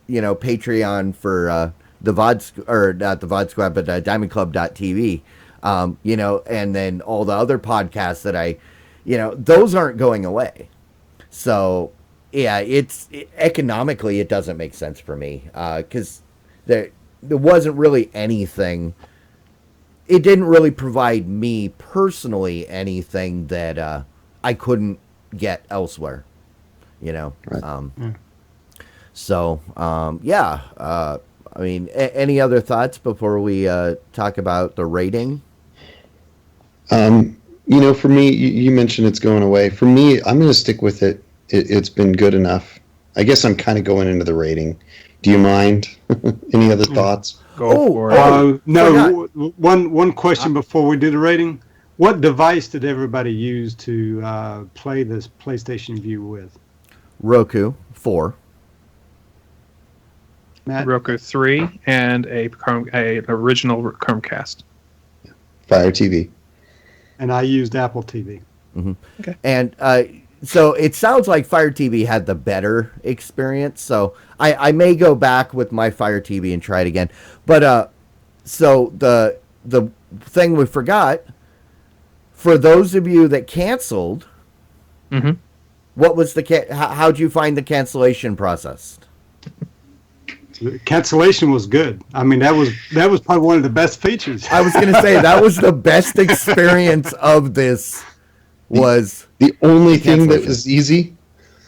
Patreon for the VOD, or not the VOD Squad, but DiamondClub.tv, and then all the other podcasts that those aren't going away. So, yeah, economically, it doesn't make sense for me, because there wasn't really anything. It didn't really provide me personally anything that I couldn't get elsewhere, Right. So, yeah. I mean, any other thoughts before we talk about the rating? For me, you mentioned it's going away. For me, I'm going to stick with it. It's been good enough. I guess I'm kind of going into the rating. Do you mind? Any other thoughts? Go for it. No. One question before we do the rating. What device did everybody use to play this PlayStation Vue with? Roku 4. Matt? Roku 3 and a original Chromecast. Fire TV. And I used Apple TV. Mm-hmm. Okay. And so it sounds like Fire TV had the better experience. So I may go back with my Fire TV and try it again. But so the thing we forgot, for those of you that canceled, what was how'd you find the cancellation process? Cancellation was good. I mean, that was probably one of the best features. I was going to say that was the best experience of this. Was the only thing that was easy.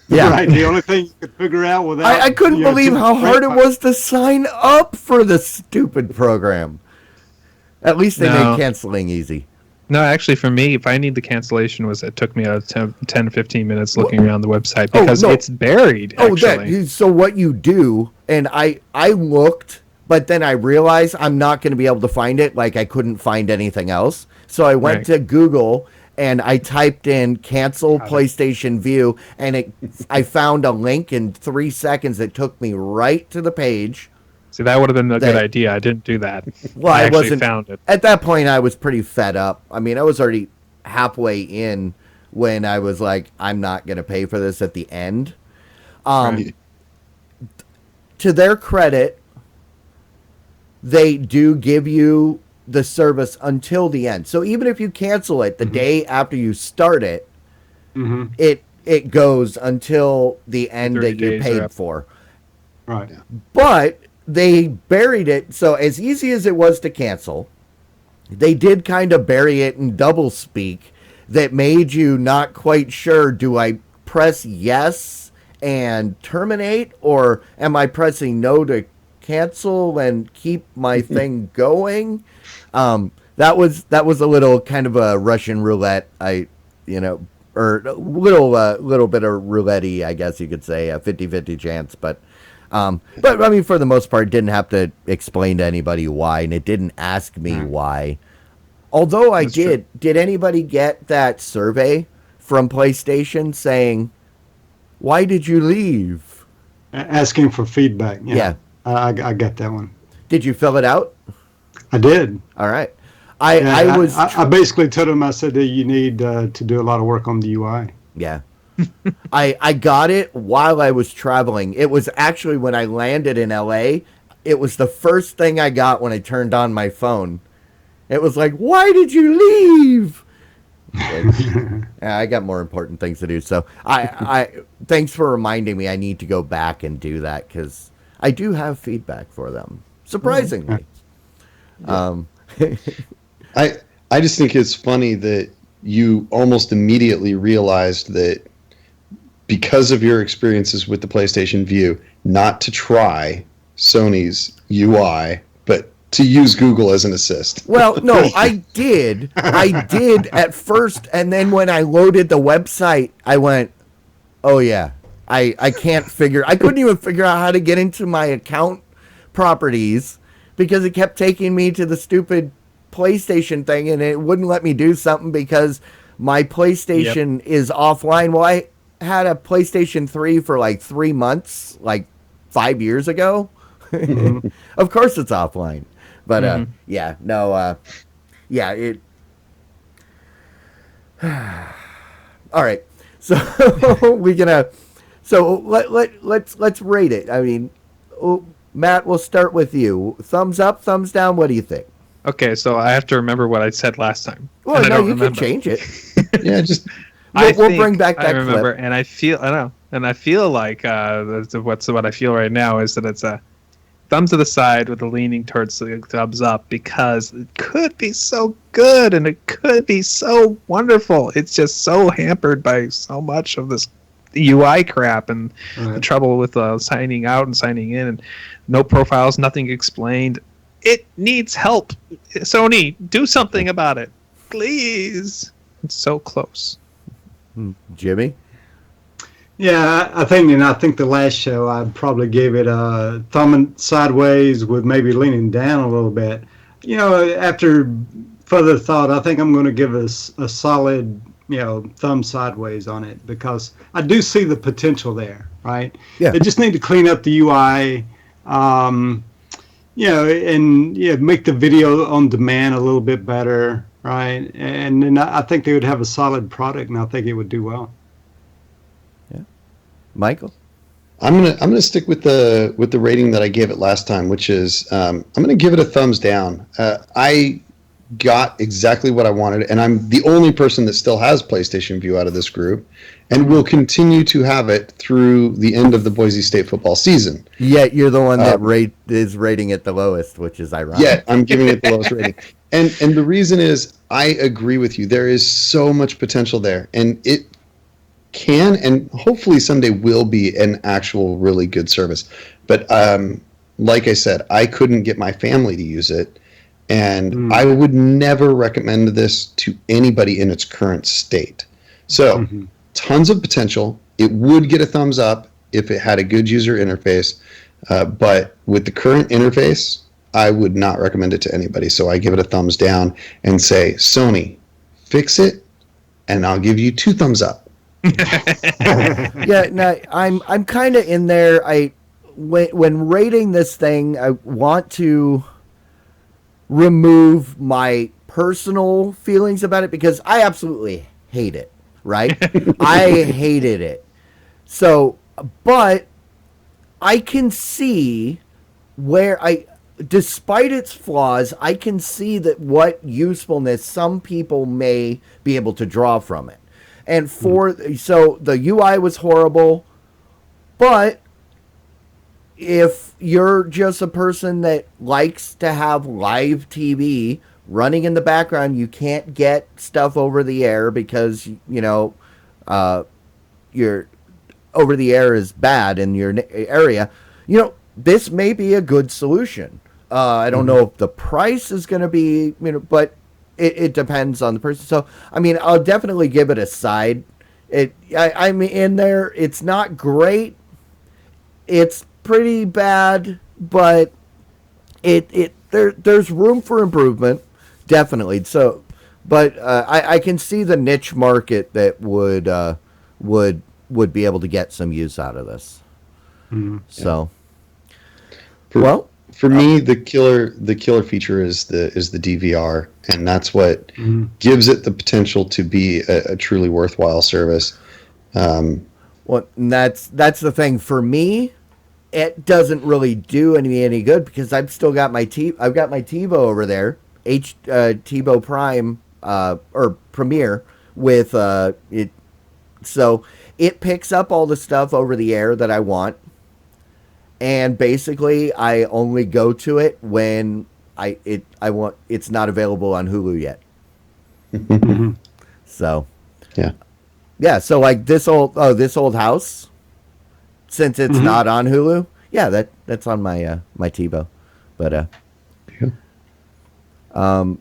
Yeah, right. The only thing you could figure out without. I couldn't believe how hard it was to sign up for the stupid program. At least they made canceling easy. No, actually, for me, if I need the cancellation, it took me 10 15 minutes looking around the website, because it's buried. Actually. So what you do, and I looked, but then I realized I'm not going to be able to find it. Like, I couldn't find anything else. So I went to Google and I typed in cancel PlayStation Vue, and I found a link in 3 seconds that took me right to the page. See, that would have been a good idea. I didn't do that. Well, I actually found it. At that point, I was pretty fed up. I mean, I was already halfway in when I was like, I'm not going to pay for this at the end. Right. To their credit, they do give you the service until the end. So even if you cancel it the day after you start it, it goes until the end 30 that you days are paid up. for. Right. But they buried it. So as easy as it was to cancel, they did kind of bury it in double speak that made you not quite sure, do I press yes and terminate, or am I pressing no to cancel and keep my thing going? That was a little kind of a Russian roulette, or a little bit of roulette-y, I guess you could say, a 50-50 chance. But I mean, for the most part, didn't have to explain to anybody why, and it didn't ask me why. Although I did. Did anybody get that survey from PlayStation saying, why did you leave? Asking for feedback. Yeah. I got that one. Did you fill it out? I did. All right. I basically told him, I said that you need to do a lot of work on the UI. Yeah. I got it while I was traveling. It was actually when I landed in LA. It was the first thing I got when I turned on my phone. It was like, why did you leave? I got more important things to do. So I thanks for reminding me. I need to go back and do that because I do have feedback for them. Surprisingly. I just think it's funny that you almost immediately realized that because of your experiences with the PlayStation Vue, not to try Sony's UI, but to use Google as an assist. Well, no, I did at first, and then when I loaded the website, I went, oh yeah, I couldn't even figure out how to get into my account properties because it kept taking me to the stupid PlayStation thing, and it wouldn't let me do something because my PlayStation is offline. Well, I had a PlayStation 3 for like 3 months, like 5 years ago. Of course it's offline. But it all right. So let's rate it. I mean, Matt, we'll start with you. Thumbs up, thumbs down, what do you think? Okay, so I have to remember what I said last time. Well, no, you can change it. Yeah, just we'll bring back that I remember, clip. and I feel like what I feel right now is that it's a thumb to the side with a leaning towards the thumbs up because it could be so good and it could be so wonderful. It's just so hampered by so much of this UI crap and the trouble with signing out and signing in and no profiles, nothing explained. It needs help. Sony, do something about it, please. It's so close. Jimmy? Yeah, I think the last show I probably gave it a thumb sideways with maybe leaning down a little bit. You know, after further thought, I think I'm going to give us a solid, thumb sideways on it because I do see the potential there, right? Yeah. They just need to clean up the UI, and make the video on demand a little bit better, right? And then I think they would have a solid product, and I think it would do well. Michael? I'm gonna stick with the rating that I gave it last time, which is I'm gonna give it a thumbs down. I got exactly what I wanted, and I'm the only person that still has PlayStation Vue out of this group, and will continue to have it through the end of the Boise State football season. Yet you're the one that is rating it the lowest, which is ironic. Yeah, I'm giving it the lowest rating, and the reason is I agree with you. There is so much potential there, and it can and hopefully someday will be an actual really good service. But like I said, I couldn't get my family to use it, and I would never recommend this to anybody in its current state. So tons of potential. It would get a thumbs up if it had a good user interface, but with the current interface, I would not recommend it to anybody. So I give it a thumbs down and say, Sony, fix it, and I'll give you 2 thumbs up. Yeah, no, I'm kind of in there. When rating this thing, I want to remove my personal feelings about it because I absolutely hate it. Right? I hated it. So but I can see despite its flaws, I can see that what usefulness some people may be able to draw from it. And so the UI was horrible, but if you're just a person that likes to have live TV running in the background, you can't get stuff over the air because, your over the air is bad in your area. This may be a good solution. I don't know if the price is going to be, but it depends on the person. So, I'll definitely give it a side. I'm in there. It's not great. It's pretty bad, but there's room for improvement, definitely. So, but I can see the niche market that would be able to get some use out of this. So, for me, the killer feature is the DVR, and that's what gives it the potential to be a truly worthwhile service. Well, and that's the thing for me. It doesn't really do any good because I've still got I've got my TiVo over there, TiVo Prime or Premiere with it, so it picks up all the stuff over the air that I want, and basically I only go to it when it's not available on Hulu yet. So yeah. So like this old house. Since it's not on Hulu, that's on my my TiVo, but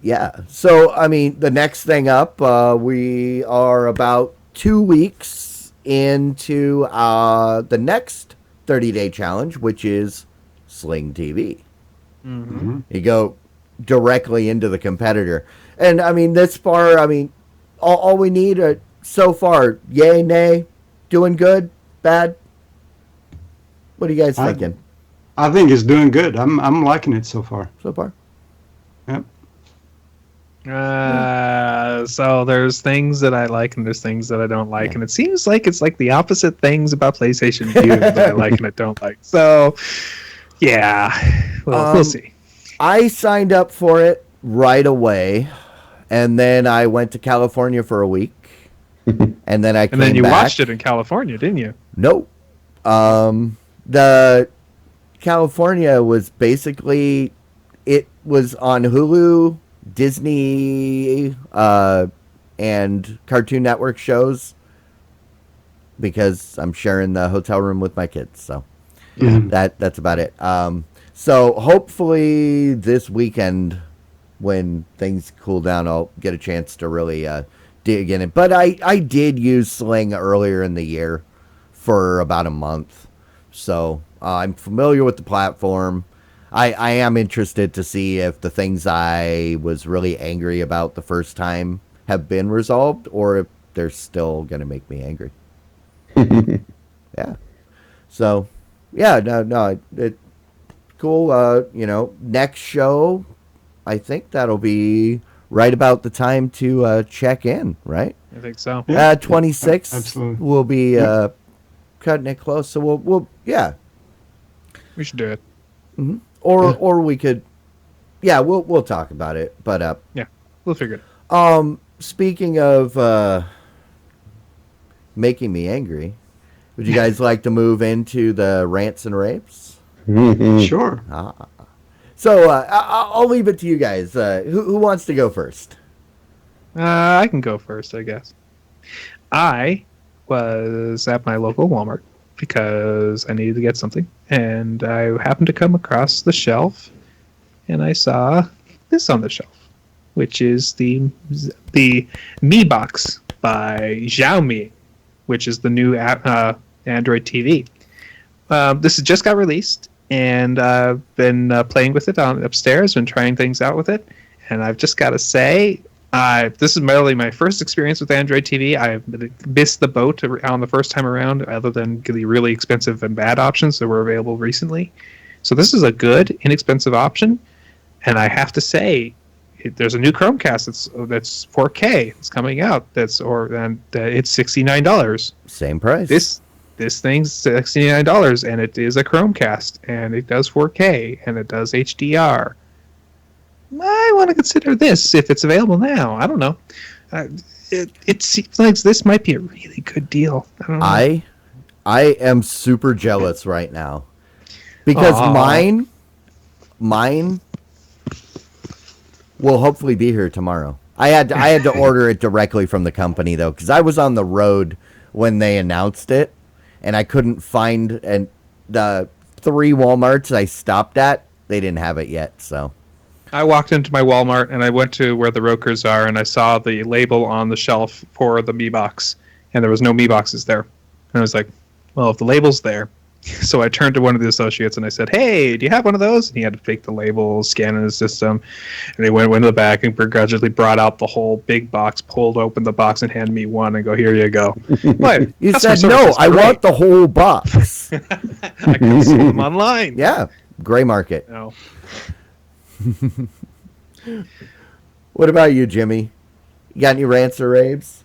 yeah. So the next thing up, we are about 2 weeks into the next 30-day challenge, which is Sling TV. You go directly into the competitor, and this far, all we need so far, yay, nay, doing good, bad. What are you guys thinking? I think it's doing good. I'm liking it so far. Yep. So there's things that I like and there's things that I don't like, and it seems like it's like the opposite things about PlayStation Vue that I like and I don't like. So yeah, we'll see. I signed up for it right away, and then I went to California for a week, and then I came back. And then you watched it in California, didn't you? Nope. The California was basically, it was on Hulu, Disney, and Cartoon Network shows because I'm sharing the hotel room with my kids. So that's about it. So hopefully this weekend when things cool down, I'll get a chance to really dig in it. But I did use Sling earlier in the year for about a month. So I'm familiar with the platform. I am interested to see if the things I was really angry about the first time have been resolved or if they're still going to make me angry. Yeah. So, yeah, no, cool. Next show, I think that'll be right about the time to check in, right? I think so. 26. Absolutely. We'll be cutting it close. So we'll We should do it. Or we could, we'll talk about it. But yeah, we'll figure it out. Speaking of making me angry, would you guys like to move into the rants and raves? Sure. So I'll leave it to you guys. Who wants to go first? I can go first, I guess. I was at my local Walmart because I needed to get something, and I happened to come across the shelf, and I saw this on the shelf, which is the Mi Box by Xiaomi, which is the new Android TV. This just got released, and I've been playing with it upstairs, been trying things out with it, and I've just got to say, this is really my first experience with Android TV. I missed the boat on the first time around, other than the really expensive and bad options that were available recently. So this is a good, inexpensive option, and I have to say, there's a new Chromecast that's 4K. It's coming out. It's $69. Same price. This this thing's $69, and it is a Chromecast, and it does 4K, and it does HDR. I want to consider this if it's available now. I don't know. It seems like this might be a really good deal. I don't know. I am super jealous right now because mine will hopefully be here tomorrow. I had to order it directly from the company though, because I was on the road when they announced it, and I couldn't find the 3 Walmarts I stopped at. They didn't have it yet, so. I walked into my Walmart and I went to where the Rokers are, and I saw the label on the shelf for the Mi Box, and there was no Mi Boxes there. And I was like, well, if the label's there. So I turned to one of the associates and I said, hey, do you have one of those? And he had to fake the label, scan in his system. And he went to the back and begrudgingly brought out the whole big box, pulled open the box and handed me one and go, here you go. What? You said, no, I want the whole box. I can sell them online. Yeah, gray market. No. What about you, Jimmy? You got any rants or raves?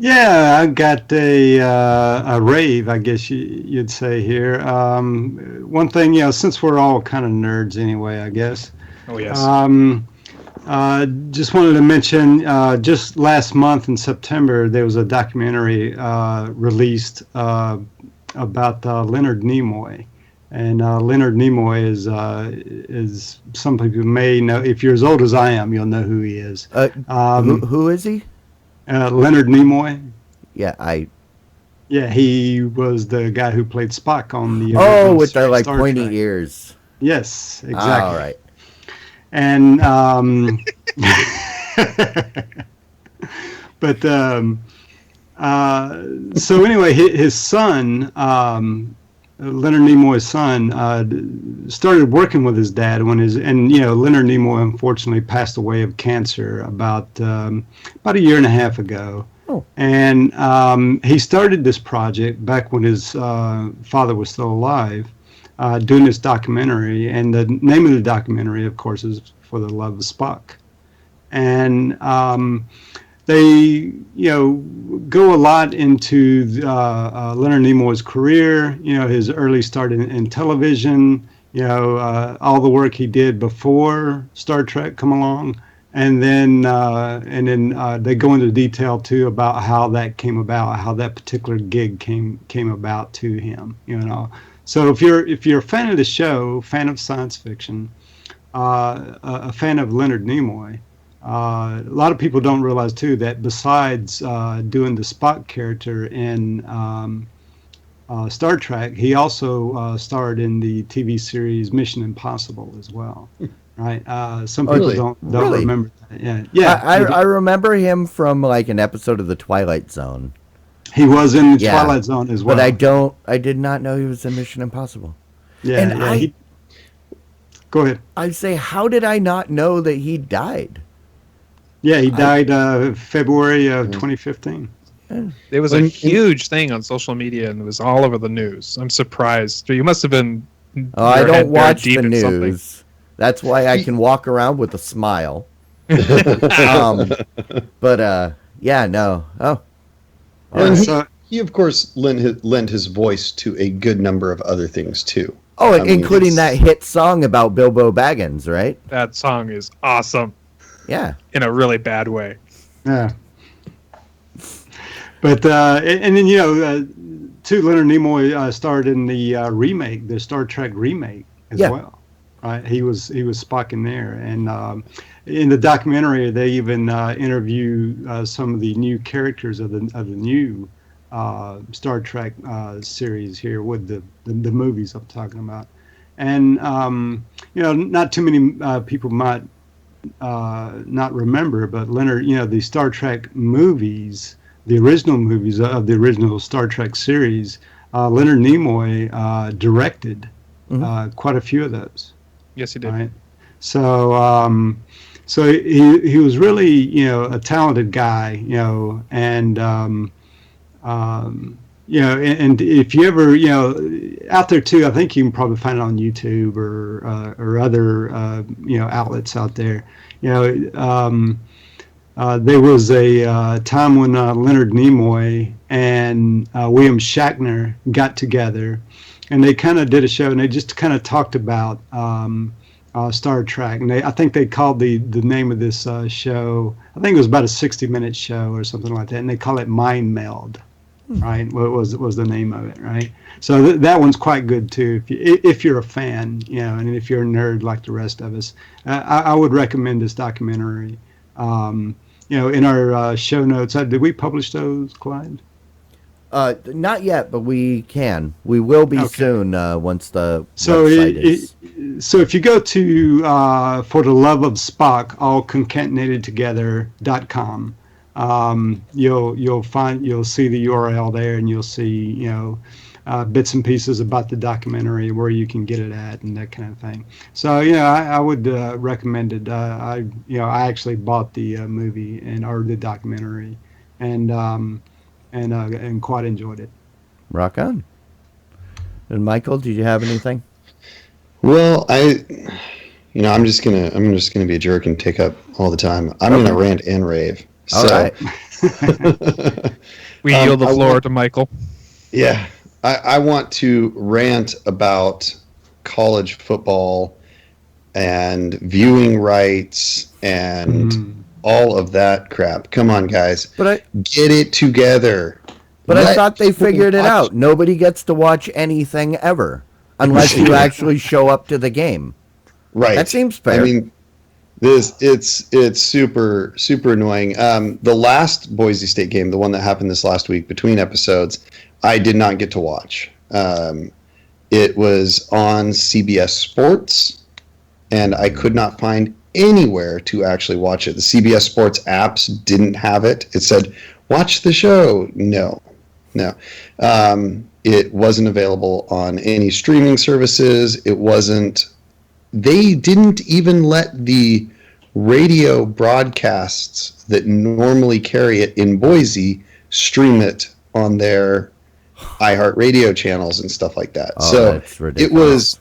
Yeah, I got a rave, I guess you'd say here. One thing, since we're all kind of nerds anyway, I guess. Oh, yes. Just wanted to mention, just last month in September, there was a documentary released about Leonard Nimoy. And Leonard Nimoy is some people may know. If you're as old as I am, you'll know who he is. Who is he? Leonard Nimoy. Yeah, Yeah, he was the guy who played Spock on the. With the Star pointy Trek. Ears. Yes, exactly. All right. And but so anyway, his son. Leonard Nimoy's son started working with his dad Leonard Nimoy unfortunately passed away of cancer about a year and a half ago. Oh. And he started this project back when his father was still alive, doing this documentary, and the name of the documentary, of course, is For the Love of Spock. And they, go a lot into Leonard Nimoy's career, his early start in television, all the work he did before Star Trek come along, and then they go into detail too about how that came about, how that particular gig came about to him, So if you're a fan of the show, fan of science fiction, a fan of Leonard Nimoy. A lot of people don't realize too that besides doing the Spock character in Star Trek, he also starred in the TV series Mission Impossible as well. Right? Some people don't remember that. Yeah. I remember him from like an episode of The Twilight Zone. He was in the Twilight Zone as well. But I did not know he was in Mission Impossible. Yeah. And go ahead. I'd say, how did I not know that he died? Yeah, he died February of 2015. It was a huge thing on social media, and it was all over the news. I'm surprised. You must have been. I don't watch the news. That's why I can walk around with a smile. But yeah, no. Oh, and he of course lent his voice to a good number of other things too. Oh, including that hit song about Bilbo Baggins, right? That song is awesome. Yeah. In a really bad way. Yeah. But and then too, Leonard Nimoy starred in the Star Trek remake as well. Right? He was Spock in there, and in the documentary they even interview some of the new characters of the new Star Trek series here with the movies I'm talking about, and not too many people might not remember, but Leonard, the Star Trek movies, the original movies of the original Star Trek series, Leonard Nimoy directed quite a few of those. Yes, he did. Right? So, so he was really, a talented guy, and and if you ever, out there too, I think you can probably find it on YouTube or other, outlets out there. there was a time when Leonard Nimoy and William Shatner got together, and they kind of did a show, and they just kind of talked about Star Trek. And I think they called the name of this show, I think it was about a 60-minute show or something like that, and they call it Mind Meld, right? What was the name of it, right? So that one's quite good too. If you're a fan, and if you're a nerd like the rest of us, I would recommend this documentary. In our show notes, did we publish those, Clyde? Not yet, but we can. We will be soon once the so website is. So if you go to For the Love of Spock, all concatenated together.com, you'll see the URL there, and you'll see bits and pieces about the documentary, where you can get it at, and that kind of thing. So I would recommend it. I actually bought the movie or the documentary, and quite enjoyed it. Rock on. And Michael, did you have anything? Well, I'm just gonna be a jerk and take up all the time. I'm gonna rant and rave. All right. We yield the floor to Michael. Yeah, I want to rant about college football and viewing rights and all of that crap. Come on, guys. Get it together. But I thought they figured it out. Nobody gets to watch anything ever unless you actually show up to the game. Right. That seems fair. I mean, it's super, super annoying. The last Boise State game, the one that happened this last week between episodes, I did not get to watch. It was on CBS Sports, and I could not find anywhere to actually watch it. The CBS Sports apps didn't have it. It said, watch the show. No. It wasn't available on any streaming services. They didn't even let the radio broadcasts that normally carry it in Boise stream it on their iHeartRadio channels and stuff like that. So it was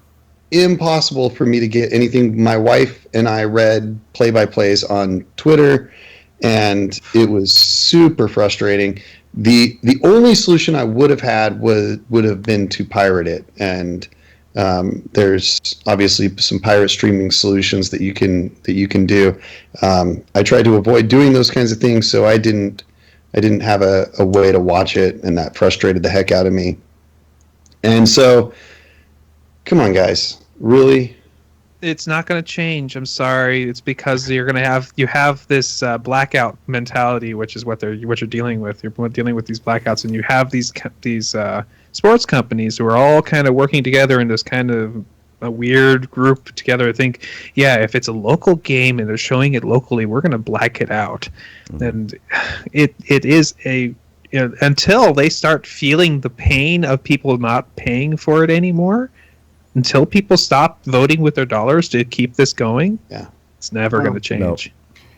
impossible for me to get anything. My wife and I read play-by-plays on Twitter, and it was super frustrating. The only solution I would have had would have been to pirate it, and there's obviously some pirate streaming solutions that you can do. I tried to avoid doing those kinds of things, so I didn't have a way to watch it, and that frustrated the heck out of me. And so, come on, guys, really? It's not going to change. I'm sorry. It's because you have this blackout mentality, which is what you're dealing with. You're dealing with these blackouts, and you have these sports companies who are all kind of working together in this kind of a weird group together. I think, if it's a local game and they're showing it locally, we're going to black it out, and it is until they start feeling the pain of people not paying for it anymore. Until people stop voting with their dollars to keep this going, it's never going to change. No.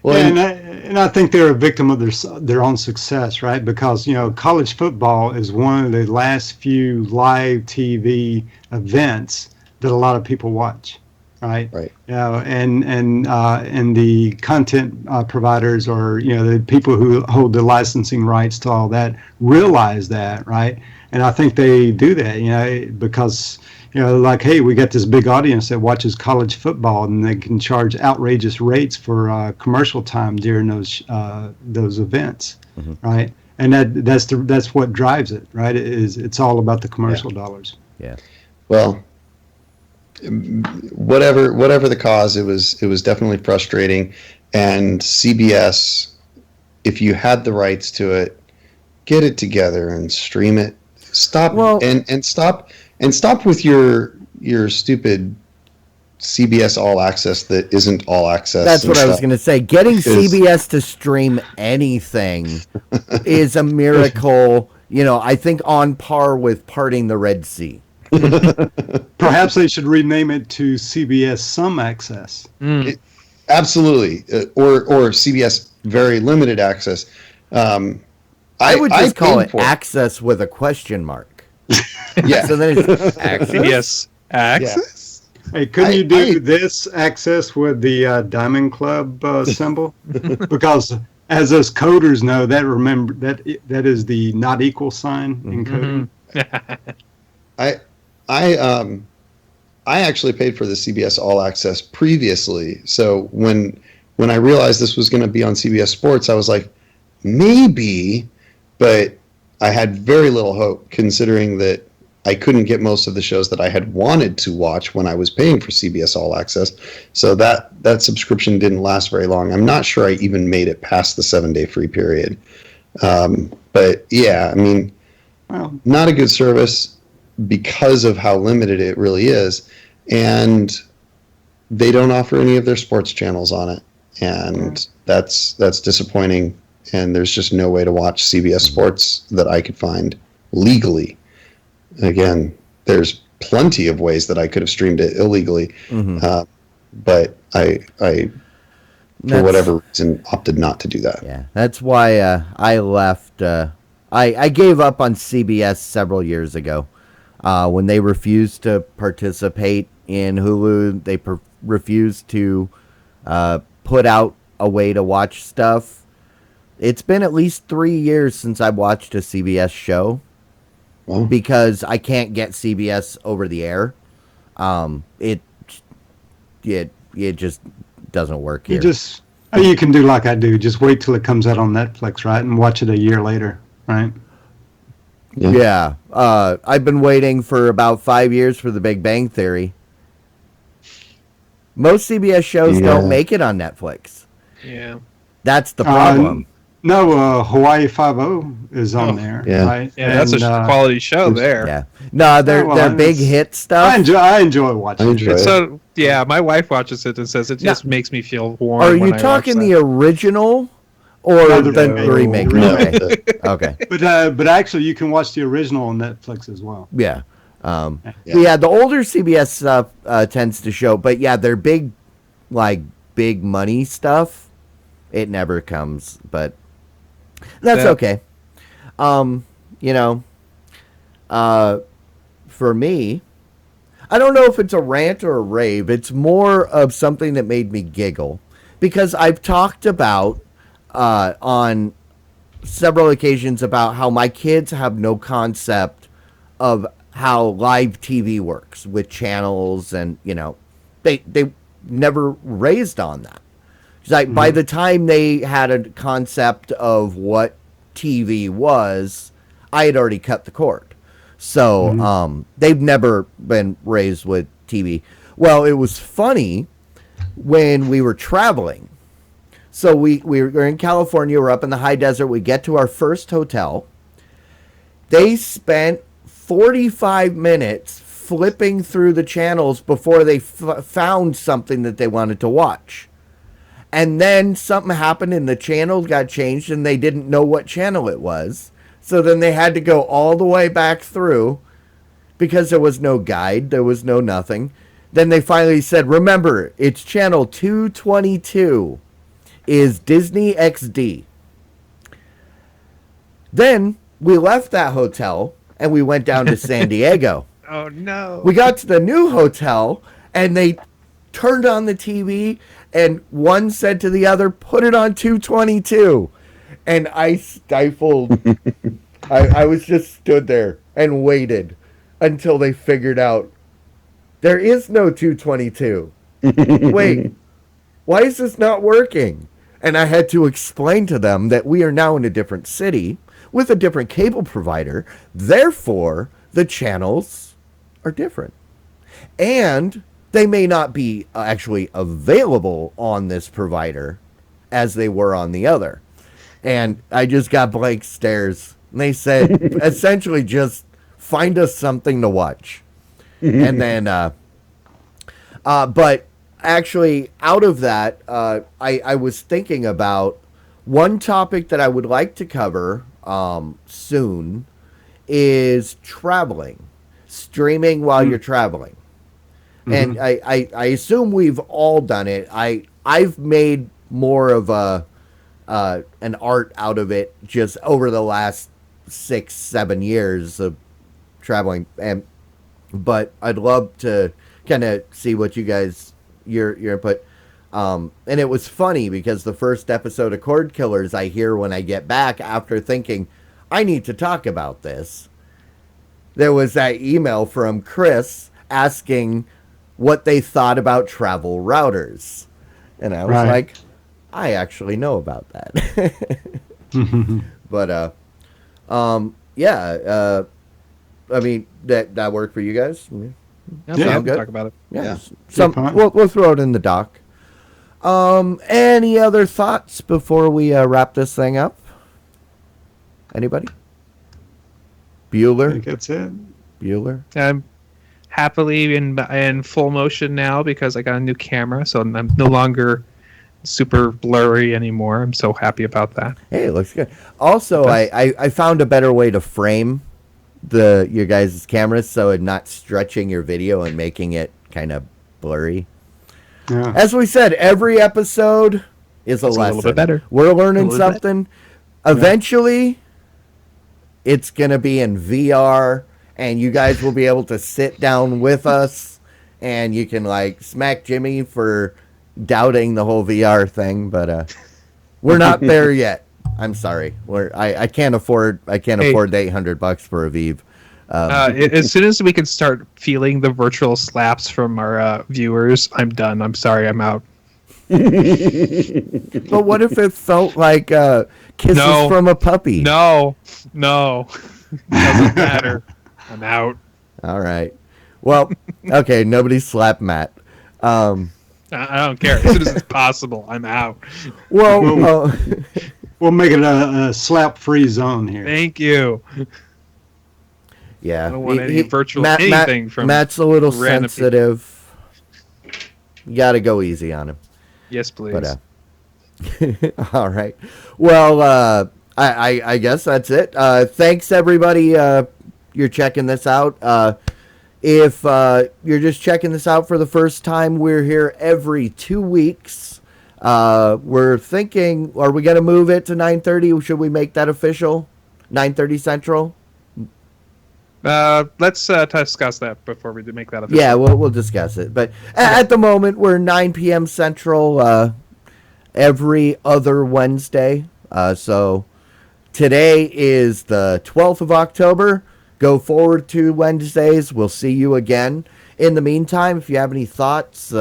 Well, and I think they're a victim of their own success, right? Because college football is one of the last few live TV events that a lot of people watch, right? Right. And the content providers or the people who hold the licensing rights to all that realize that, right? And I think they do that, because. Hey, we got this big audience that watches college football, and they can charge outrageous rates for commercial time during those events, right? And that's what drives it, right? It's all about the commercial dollars. Yeah. Well, whatever the cause, it was definitely frustrating. And CBS, if you had the rights to it, get it together and stream it. Stop with your stupid CBS All Access that isn't All Access. That's what I was going to say. Getting CBS to stream anything is a miracle, I think on par with parting the Red Sea. Perhaps they should rename it to CBS Some Access. Absolutely. Or CBS Very Limited Access. I would just call it Access with a question mark. Yeah. So then it's Access. Access? Hey, couldn't you do this Access with the Diamond Club symbol? Because as us coders know, that is the not equal sign in coding. I actually paid for the CBS All Access previously. So when I realized this was going to be on CBS Sports, I was like, maybe, but I had very little hope considering that I couldn't get most of the shows that I had wanted to watch when I was paying for CBS All Access. So that subscription didn't last very long. I'm not sure I even made it past the 7-day free period. But yeah, I mean, Well, not a good service because of how limited it really is. And they don't offer any of their sports channels on it. And that's disappointing. And there's just no way to watch CBS Sports that I could find legally. Again, there's plenty of ways that I could have streamed it illegally. But I for whatever reason, opted not to do that. Yeah, that's why I left. I gave up on CBS several years ago when they refused to participate in Hulu. They refused to put out a way to watch stuff. It's been at least 3 years since I watched a CBS show because I can't get CBS over the air. It just doesn't work here. You can do like I do. Just wait till it comes out on Netflix, right, and watch it a year later, right? Yeah. I've been waiting for about 5 years for The Big Bang Theory. Most CBS shows don't make it on Netflix. Yeah. That's the problem. No, Hawaii Five-0 is on there. Yeah. Right? Yeah, that's a quality show there. Yeah. No, they're big hit stuff. I enjoy watching it. So, yeah, my wife watches it and says it just makes me feel warm. Are you talking the original or the remake? No. Okay. But actually, you can watch the original on Netflix as well. Yeah. The older CBS stuff tends to show, but yeah, their big money stuff, it never comes, but that's okay. For me, I don't know if it's a rant or a rave. It's more of something that made me giggle because I've talked about on several occasions about how my kids have no concept of how live TV works with channels, and they never raised on that. It's like by the time they had a concept of what TV was, I had already cut the cord. So they've never been raised with TV. Well, it was funny when we were traveling. So we were in California. We're up in the high desert. We get to our first hotel. They spent 45 minutes flipping through the channels before they found something that they wanted to watch. And then something happened and the channel got changed and they didn't know what channel it was. So then they had to go all the way back through because there was no guide. There was no nothing. Then they finally said, remember, it's channel 222 is Disney XD. Then we left that hotel and we went down to San Diego. Oh, no. We got to the new hotel and they turned on the TV and one said to the other, put it on 222. And I stifled. I was just stood there and waited until they figured out there is no 222. Wait, why is this not working? And I had to explain to them that we are now in a different city with a different cable provider. Therefore, the channels are different. And they may not be actually available on this provider as they were on the other. And I just got blank stares. And they said, essentially, just find us something to watch. And then, but actually, out of that, I was thinking about one topic that I would like to cover soon is traveling, streaming while you're traveling. And I assume we've all done it. I've made more of an art out of it just over the last 6-7 years of traveling, but I'd love to kind of see what you guys your input. And it was funny because the first episode of Cord Killers I hear when I get back after thinking, I need to talk about this. There was that email from Chris asking what they thought about travel routers. And I was like, I actually know about that. But, I mean, that worked for you guys? Yeah, Sound good? talk about it. Yeah. We'll throw it in the doc. Any other thoughts before we wrap this thing up? Anybody? Bueller? I think that's it. Bueller? I'm happily in full motion now because I got a new camera, so I'm no longer super blurry anymore. I'm so happy about that. Hey, it looks good. Also, I found a better way to frame your guys' cameras so it's not stretching your video and making it kind of blurry. Yeah. As we said, every episode is a lesson. A little bit better. We're learning something. Eventually, it's going to be in VR, and you guys will be able to sit down with us, and you can like smack Jimmy for doubting the whole VR thing, but we're not there yet. I'm sorry. I can't afford the $800 for a Vive. As soon as we can start feeling the virtual slaps from our viewers, I'm done. I'm sorry, I'm out. But what if it felt like kisses from a puppy? No. Doesn't matter. I'm out. All right. Well, okay. Nobody slap Matt. I don't care. As soon as it's possible, I'm out. Well, we'll make it a slap-free zone here. Thank you. Yeah. I don't want any virtual anything from Matt's a little random sensitive. You got to go easy on him. Yes, please. But, all right. Well, I guess that's it. Thanks, everybody. You're checking this out. If you're just checking this out for the first time, we're here every 2 weeks. We're thinking, are we going to move it to 9:30? Should we make that official? 9:30 Central? Let's discuss that before we make that official. Yeah, we'll discuss it. But at the moment, we're 9 p.m. Central every other Wednesday. So today is the 12th of October. Go forward to Wednesdays. We'll see you again. In the meantime, if you have any thoughts,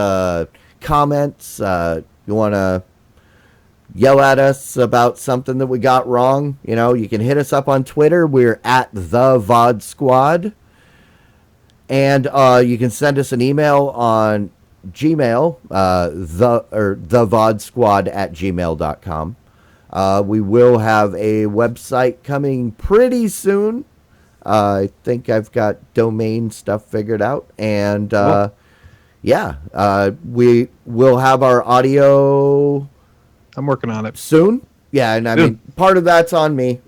comments, you want to yell at us about something that we got wrong, you can hit us up on Twitter. We're at the VOD Squad. And you can send us an email on Gmail, thevodsquad@gmail.com. We will have a website coming pretty soon. I think I've got domain stuff figured out. And we will have our audio. I'm working on it soon. Yeah, and I mean, part of that's on me.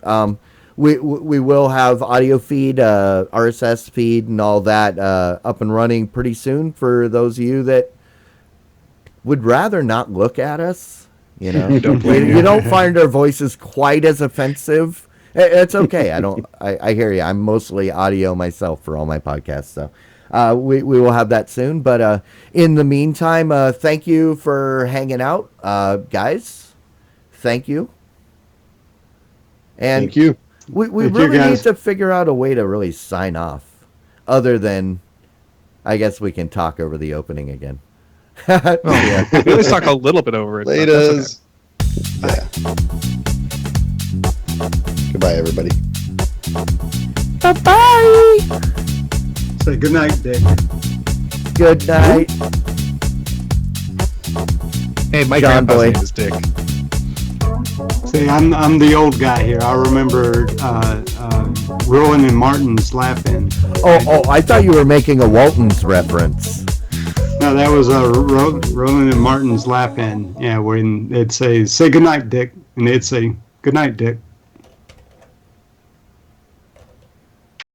We will have audio feed, RSS feed, and all that up and running pretty soon for those of you that would rather not look at us. You don't find our voices quite as offensive. It's okay. I hear you. I'm mostly audio myself for all my podcasts, so we will have that soon. But in the meantime, thank you for hanging out, guys. Thank you. And thank you. We really need to figure out a way to really sign off, other than, I guess we can talk over the opening again. Yeah. We always talk a little bit over it. Laters. Okay. Yeah. Goodbye, everybody. Bye-bye. Say good night, Dick. Good night. Hey, my John grandpa's Boy. name is Dick. See, I'm the old guy here. I remember Rowan and Martin's laughing. Oh, I thought you were making a Walton's reference. No, that was Rowan and Martin's laughing. Yeah, when they'd say good night, Dick, and they'd say good night, Dick.